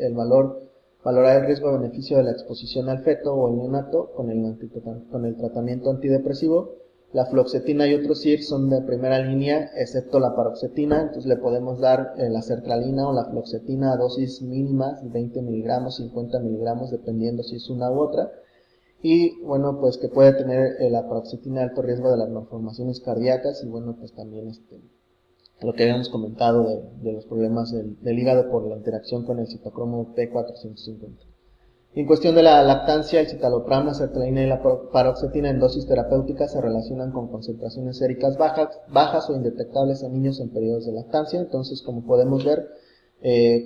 valorar el riesgo-beneficio de la exposición al feto o el neonato con el tratamiento antidepresivo. La fluoxetina y otros IRS son de primera línea, excepto la paroxetina, entonces le podemos dar la sertralina o la fluoxetina a dosis mínimas, 20 miligramos, 50 miligramos, dependiendo si es una u otra. Y bueno, pues que puede tener la paroxetina alto riesgo de las malformaciones cardíacas y bueno, pues también lo que habíamos comentado de los problemas del hígado por la interacción con el citocromo P450. En cuestión de la lactancia, el citalopram, la sertralina y la paroxetina en dosis terapéuticas se relacionan con concentraciones séricas bajas o indetectables en niños en periodos de lactancia. Entonces, como podemos ver,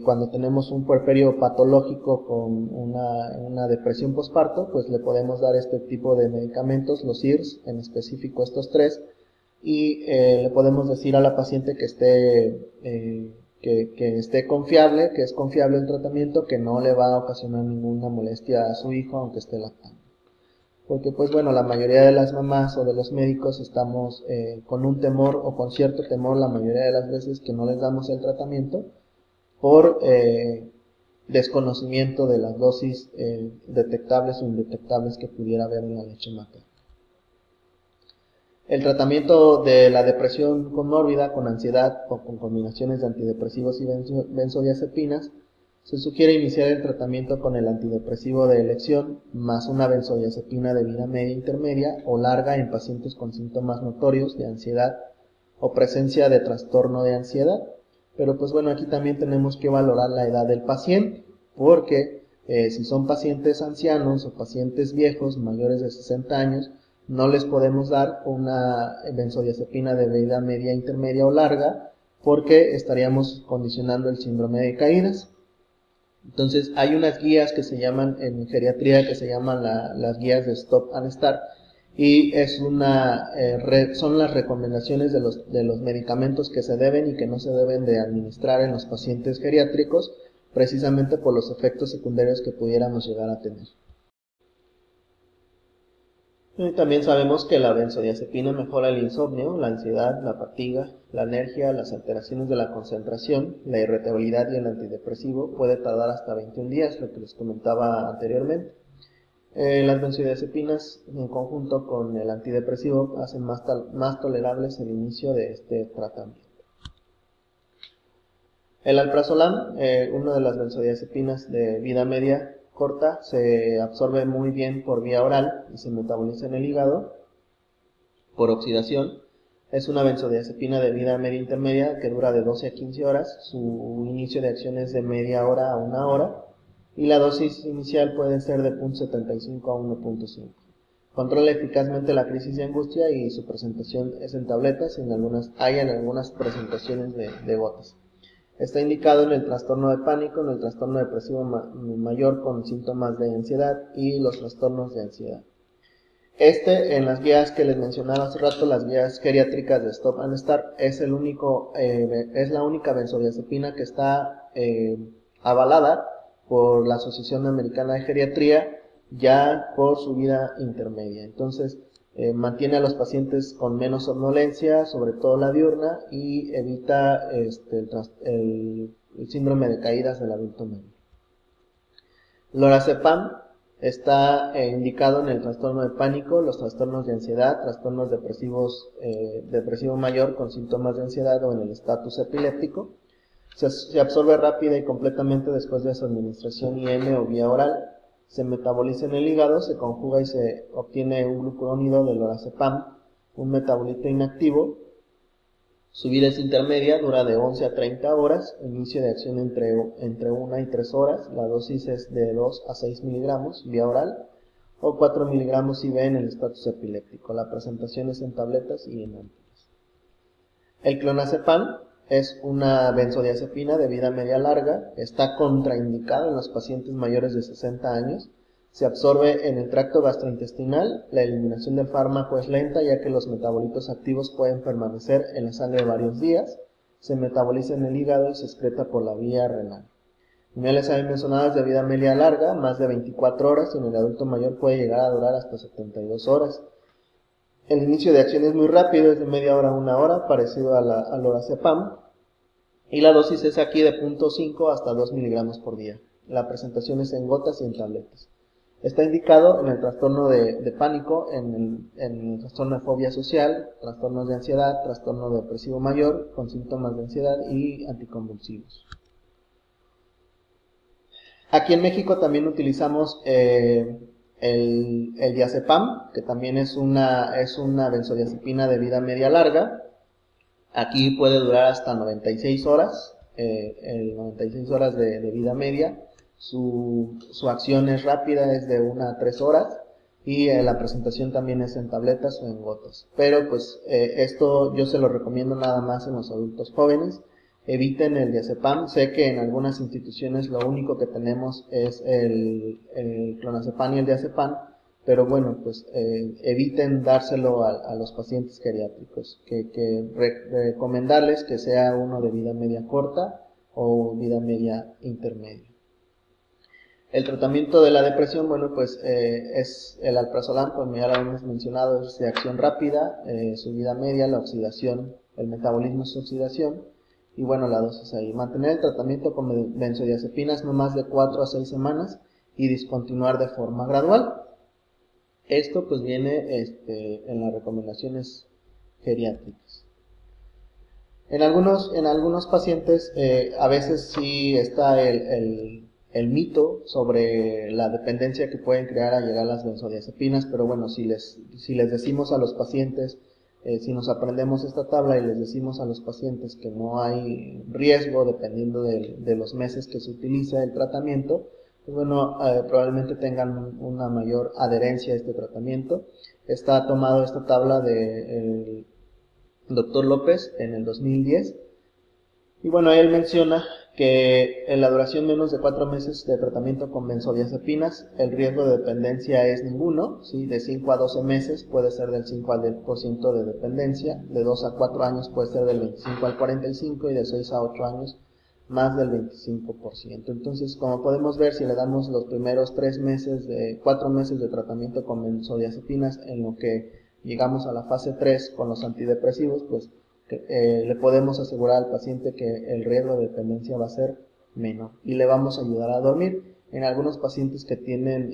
cuando tenemos un puerperio patológico con una depresión postparto, pues le podemos dar este tipo de medicamentos, los IRS, en específico estos tres, y le podemos decir a la paciente que esté confiable, que es confiable el tratamiento, que no le va a ocasionar ninguna molestia a su hijo aunque esté lactando. Porque pues bueno, la mayoría de las mamás o de los médicos estamos con un temor o con cierto temor la mayoría de las veces que no les damos el tratamiento por desconocimiento de las dosis detectables o indetectables que pudiera haber en la leche materna. El tratamiento de la depresión comórbida con ansiedad o con combinaciones de antidepresivos y benzodiazepinas, se sugiere iniciar el tratamiento con el antidepresivo de elección más una benzodiazepina de vida media intermedia o larga en pacientes con síntomas notorios de ansiedad o presencia de trastorno de ansiedad. Pero pues bueno, aquí también tenemos que valorar la edad del paciente, porque si son pacientes ancianos o pacientes viejos mayores de 60 años, no les podemos dar una benzodiazepina de vida media, intermedia o larga, porque estaríamos condicionando el síndrome de caídas. Entonces hay unas guías que se llaman en geriatría, que se llaman las guías de Stop and Start, y son las recomendaciones de los medicamentos que se deben y que no se deben de administrar en los pacientes geriátricos, precisamente por los efectos secundarios que pudiéramos llegar a tener. Y también sabemos que la benzodiazepina mejora el insomnio, la ansiedad, la fatiga, la alergia, las alteraciones de la concentración, la irritabilidad, y el antidepresivo puede tardar hasta 21 días, lo que les comentaba anteriormente. Las benzodiazepinas en conjunto con el antidepresivo hacen más tolerables el inicio de este tratamiento. El alprazolam, una de las benzodiazepinas de vida media corta, se absorbe muy bien por vía oral y se metaboliza en el hígado por oxidación. Es una benzodiazepina de vida media intermedia que dura de 12 a 15 horas. Su inicio de acción es de media hora a 1 hora y la dosis inicial puede ser de 0.75 a 1.5. Controla eficazmente la crisis de angustia y su presentación es en tabletas, hay en algunas presentaciones de gotas. Está indicado en el trastorno de pánico, en el trastorno depresivo mayor con síntomas de ansiedad y los trastornos de ansiedad. En las guías que les mencionaba hace rato, las guías geriátricas de Stop and Start, es la única benzodiazepina que está avalada por la Asociación Americana de Geriatría ya por su vida intermedia. Entonces, mantiene a los pacientes con menos somnolencia, sobre todo la diurna, y evita el síndrome de caídas del adulto mayor. Lorazepam está indicado en el trastorno de pánico, los trastornos de ansiedad, trastornos depresivos, depresivo mayor con síntomas de ansiedad o en el estatus epiléptico. Se absorbe rápida y completamente después de su administración IM o vía oral. Se metaboliza en el hígado, se conjuga y se obtiene un glucurónido de lorazepam, un metabolito inactivo. Su vida es intermedia, dura de 11 a 30 horas, inicio de acción entre 1 y 3 horas, la dosis es de 2 a 6 miligramos vía oral o 4 miligramos IV en el estatus epiléptico. La presentación es en tabletas y en ampollas. El clonazepam es una benzodiazepina de vida media larga, está contraindicado en los pacientes mayores de 60 años, se absorbe en el tracto gastrointestinal, la eliminación del fármaco es lenta ya que los metabolitos activos pueden permanecer en la sangre varios días, se metaboliza en el hígado y se excreta por la vía renal. Ya les había mencionado, es de vida media larga, más de 24 horas, y en el adulto mayor puede llegar a durar hasta 72 horas. El inicio de acción es muy rápido, es de media hora a 1 hora, parecido al lorazepam, y la dosis es aquí de 0.5 hasta 2 miligramos por día. La presentación es en gotas y en tabletas. Está indicado en el trastorno de pánico, en el trastorno de fobia social, trastornos de ansiedad, trastorno depresivo mayor con síntomas de ansiedad y anticonvulsivos. Aquí en México también utilizamos el diazepam, que también es una benzodiazepina de vida media larga. Aquí puede durar hasta 96 horas, 96 horas de vida media. Su acción es rápida, es de 1 a 3 horas, y la presentación también es en tabletas o en gotas. Pero pues esto yo se lo recomiendo nada más en los adultos jóvenes. Eviten el diazepam. Sé que en algunas instituciones lo único que tenemos es el clonazepam y el diazepam, pero bueno, pues eviten dárselo a los pacientes geriátricos, recomendarles que sea uno de vida media corta o vida media intermedia. El tratamiento de la depresión, bueno, pues es el alprazolam, como ya lo hemos mencionado, es de acción rápida, su vida media, la oxidación, el metabolismo es oxidación, y bueno, la dosis ahí. Mantener el tratamiento con benzodiazepinas no más de 4 a 6 semanas y discontinuar de forma gradual. Esto pues viene en las recomendaciones geriátricas. En algunos pacientes a veces sí está el mito sobre la dependencia que pueden crear al llegar las benzodiazepinas, pero bueno, si les decimos a los pacientes, si nos aprendemos esta tabla y les decimos a los pacientes que no hay riesgo dependiendo de los meses que se utiliza el tratamiento, pues bueno, probablemente tengan una mayor adherencia a este tratamiento. Está tomado esta tabla del Dr. López en el 2010. Y bueno, él menciona que en la duración menos de 4 meses de tratamiento con benzodiazepinas, el riesgo de dependencia es ninguno, ¿sí? De 5 a 12 meses puede ser del 5 al 10% de dependencia, de 2 a 4 años puede ser del 25 al 45% y de 6 a 8 años más del 25%. Entonces, como podemos ver, si le damos los primeros 4 meses de tratamiento con benzodiazepinas en lo que llegamos a la fase 3 con los antidepresivos, pues le podemos asegurar al paciente que el riesgo de dependencia va a ser menor y le vamos a ayudar a dormir. En algunos pacientes que tienen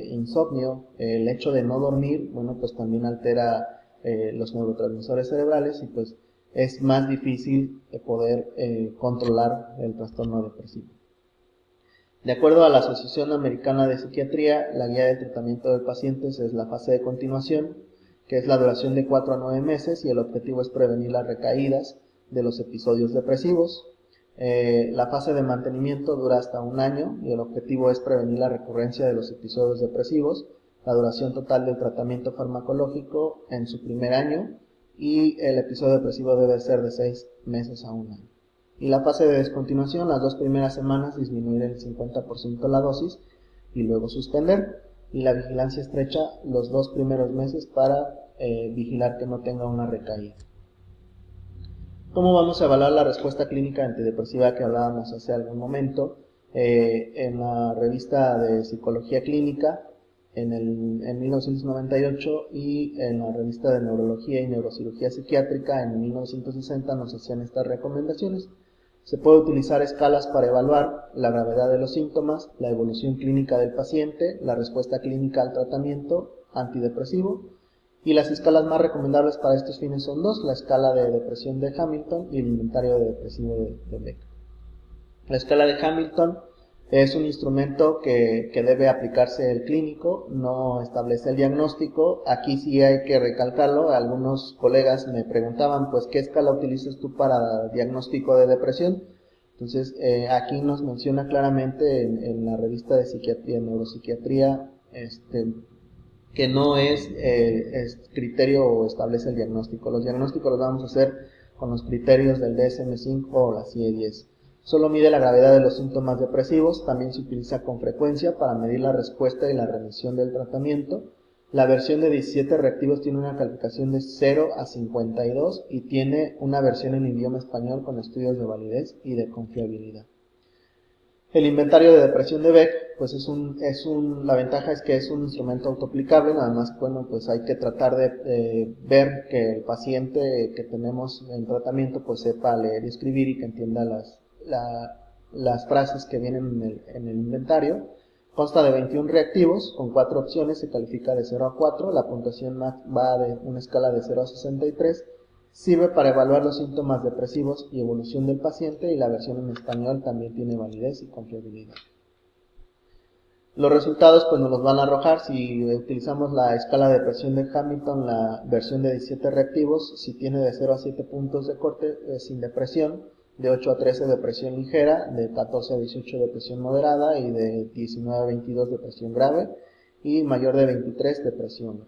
insomnio, el hecho de no dormir, bueno, pues también altera los neurotransmisores cerebrales y pues es más difícil poder controlar el trastorno depresivo. De acuerdo a la Asociación Americana de Psiquiatría, la guía de tratamiento de pacientes es la fase de continuación, que es la duración de 4 a 9 meses y el objetivo es prevenir las recaídas de los episodios depresivos. La fase de mantenimiento dura hasta 1 año y el objetivo es prevenir la recurrencia de los episodios depresivos. La duración total del tratamiento farmacológico en su primer año y el episodio depresivo debe ser de 6 meses a 1 año. Y la fase de descontinuación, las 2 primeras semanas disminuir el 50% la dosis y luego suspender. Y la vigilancia estrecha los 2 primeros meses para vigilar que no tenga una recaída. ¿Cómo vamos a evaluar la respuesta clínica antidepresiva que hablábamos hace algún momento? En la revista de Psicología Clínica en 1998 y en la revista de Neurología y Neurocirugía Psiquiátrica en 1960 nos hacían estas recomendaciones. Se puede utilizar escalas para evaluar la gravedad de los síntomas, la evolución clínica del paciente, la respuesta clínica al tratamiento antidepresivo, y las escalas más recomendables para estos fines son 2, la escala de depresión de Hamilton y el inventario de depresivo de Beck. La escala de Hamilton es un instrumento que debe aplicarse el clínico, no establece el diagnóstico. Aquí sí hay que recalcarlo, algunos colegas me preguntaban, pues, ¿qué escala utilizas tú para diagnóstico de depresión? Entonces, aquí nos menciona claramente en la revista de Psiquiatría, Neuropsiquiatría, que no es criterio o establece el diagnóstico. Los diagnósticos los vamos a hacer con los criterios del DSM-5 o la CIE-10. Solo mide la gravedad de los síntomas depresivos, también se utiliza con frecuencia para medir la respuesta y la remisión del tratamiento. La versión de 17 reactivos tiene una calificación de 0 a 52 y tiene una versión en idioma español con estudios de validez y de confiabilidad. El inventario de depresión de Beck, pues la ventaja es que es un instrumento autoaplicable, nada más, bueno, pues hay que tratar de ver que el paciente que tenemos en tratamiento pues sepa leer y escribir y que entienda las frases que vienen en el inventario. Consta de 21 reactivos con 4 opciones, se califica de 0 a 4, la puntuación va de una escala de 0 a 63, sirve para evaluar los síntomas depresivos y evolución del paciente y la versión en español también tiene validez y confiabilidad. Los resultados pues nos los van a arrojar si utilizamos la escala de depresión de Hamilton, la versión de 17 reactivos, si tiene de 0 a 7 puntos de corte sin depresión, de 8 a 13 depresión ligera, de 14 a 18 depresión moderada y de 19 a 22 depresión grave y mayor de 23 depresión.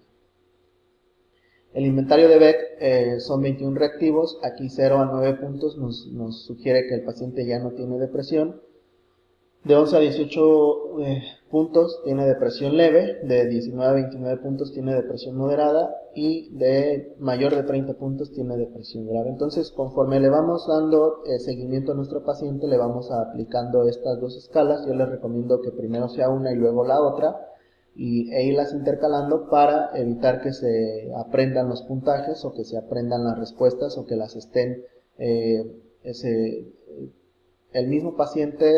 El inventario de Beck son 21 reactivos, aquí 0 a 9 puntos nos sugiere que el paciente ya no tiene depresión. De 11 a 18 puntos tiene depresión leve, de 19 a 29 puntos tiene depresión moderada y de mayor de 30 puntos tiene depresión grave. Entonces, conforme le vamos dando seguimiento a nuestro paciente, le vamos aplicando estas 2 escalas. Yo les recomiendo que primero sea una y luego la otra e irlas intercalando para evitar que se aprendan los puntajes o que se aprendan las respuestas o que las estén el mismo paciente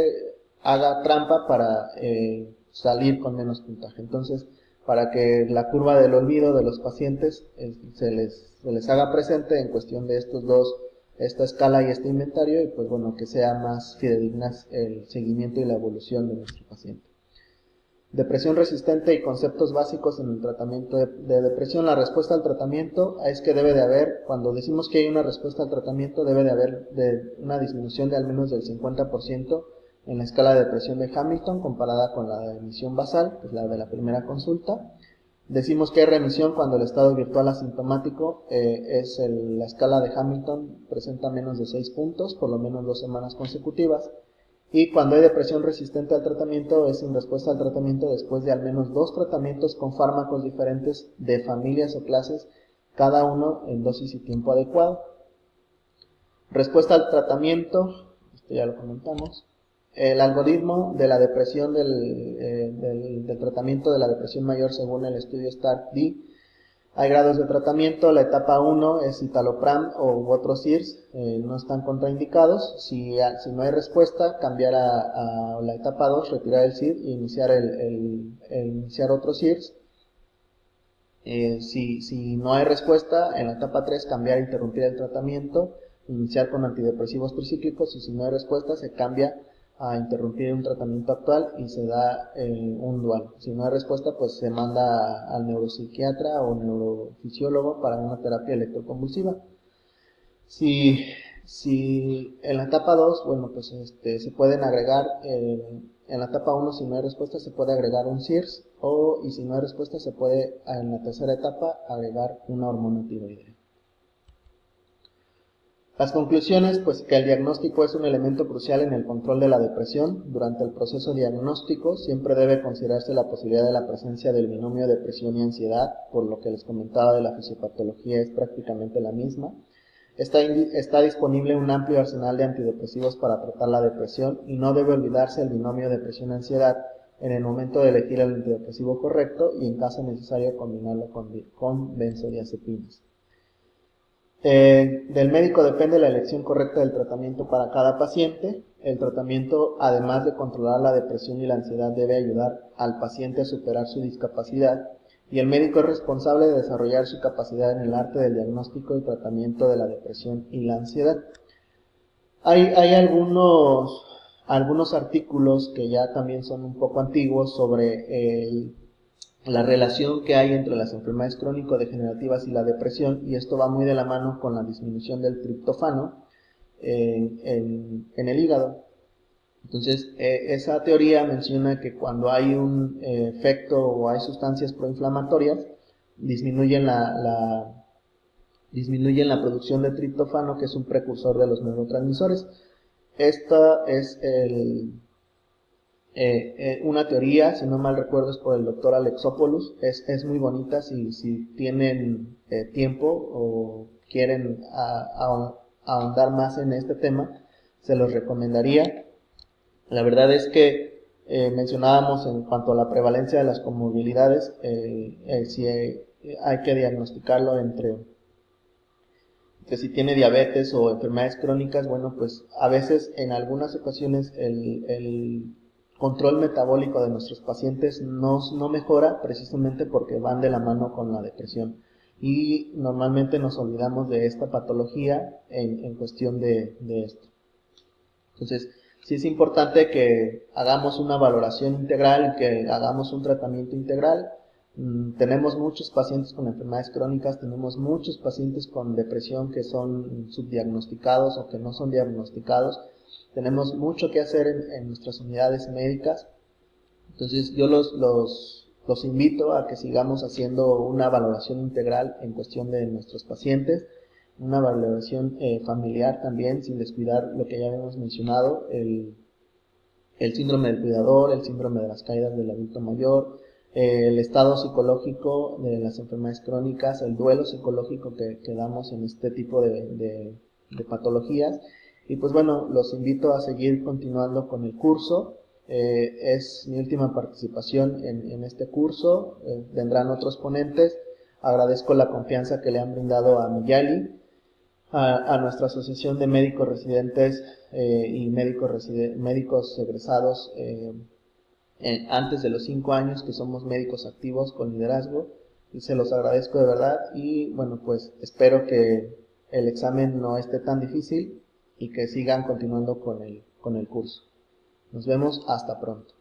haga trampa para salir con menos puntaje. Entonces, para que la curva del olvido de los pacientes se les haga presente en cuestión de estos dos, esta escala y este inventario, y pues bueno, que sea más fidedignas el seguimiento y la evolución de nuestro paciente. Depresión resistente y conceptos básicos en el tratamiento de depresión. La respuesta al tratamiento es que debe de haber, cuando decimos que hay una respuesta al tratamiento, debe de haber una disminución de al menos del 50% en la escala de depresión de Hamilton comparada con la de emisión basal, que es la de la primera consulta. Decimos que hay remisión cuando el estado virtual asintomático la escala de Hamilton presenta menos de 6 puntos, por lo menos 2 semanas consecutivas. Y cuando hay depresión resistente al tratamiento es sin respuesta al tratamiento después de al menos 2 tratamientos con fármacos diferentes de familias o clases, cada uno en dosis y tiempo adecuado. Respuesta al tratamiento, esto ya lo comentamos. El algoritmo de la depresión del tratamiento de la depresión mayor según el estudio START-D. Hay grados de tratamiento. La etapa 1 es citalopram u otros SIRS, no están contraindicados. Si no hay respuesta, cambiar a la etapa 2, retirar el SIR y iniciar otros SIRS. Si no hay respuesta, en la etapa 3 cambiar e interrumpir el tratamiento, iniciar con antidepresivos tricíclicos, y si no hay respuesta se cambia a interrumpir un tratamiento actual y se da un dual. Si no hay respuesta, pues se manda al neuropsiquiatra o neurofisiólogo para una terapia electroconvulsiva. Si en la etapa 2, bueno, pues se pueden agregar, en la etapa 1 si no hay respuesta se puede agregar un SIRS, y si no hay respuesta se puede en la tercera etapa agregar una hormona tiroidea. Las conclusiones, pues que el diagnóstico es un elemento crucial en el control de la depresión. Durante el proceso diagnóstico siempre debe considerarse la posibilidad de la presencia del binomio depresión y ansiedad, por lo que les comentaba de la fisiopatología es prácticamente la misma. Está disponible un amplio arsenal de antidepresivos para tratar la depresión y no debe olvidarse el binomio depresión-ansiedad en el momento de elegir el antidepresivo correcto y en caso necesario combinarlo con benzodiazepinas. Del médico depende la elección correcta del tratamiento para cada paciente. El tratamiento, además de controlar la depresión y la ansiedad, debe ayudar al paciente a superar su discapacidad, y el médico es responsable de desarrollar su capacidad en el arte del diagnóstico y tratamiento de la depresión y la ansiedad. Hay algunos artículos que ya también son un poco antiguos sobre la relación que hay entre las enfermedades crónico-degenerativas y la depresión, y esto va muy de la mano con la disminución del triptófano en el hígado. Entonces, esa teoría menciona que cuando hay un efecto o hay sustancias proinflamatorias, disminuyen la producción de triptófano, que es un precursor de los neurotransmisores. Esta es una teoría, si no mal recuerdo es por el doctor Alexopoulos, es muy bonita. Si tienen tiempo o quieren ahondar más en este tema, se los recomendaría. La verdad es que mencionábamos en cuanto a la prevalencia de las comorbilidades, si hay que diagnosticarlo entre si tiene diabetes o enfermedades crónicas. Bueno, pues a veces en algunas ocasiones el control metabólico de nuestros pacientes no mejora precisamente porque van de la mano con la depresión, y normalmente nos olvidamos de esta patología en cuestión de esto. Entonces, sí es importante que hagamos una valoración integral, que hagamos un tratamiento integral. Tenemos muchos pacientes con enfermedades crónicas, tenemos muchos pacientes con depresión que son subdiagnosticados o que no son diagnosticados. Tenemos mucho que hacer en nuestras unidades médicas. Entonces yo los invito a que sigamos haciendo una valoración integral en cuestión de nuestros pacientes, una valoración familiar también, sin descuidar lo que ya habíamos mencionado, el síndrome del cuidador, el síndrome de las caídas del adulto mayor, el estado psicológico de las enfermedades crónicas, el duelo psicológico que damos en este tipo de patologías. Y pues bueno, los invito a seguir continuando con el curso. Es mi última participación en este curso. Vendrán otros ponentes. Agradezco la confianza que le han brindado a Miyali, a nuestra asociación de médicos residentes y médicos egresados antes de los 5 años, que somos médicos activos con liderazgo, y se los agradezco de verdad. Y bueno, pues espero que el examen no esté tan difícil y que sigan continuando con el curso. Nos vemos hasta pronto.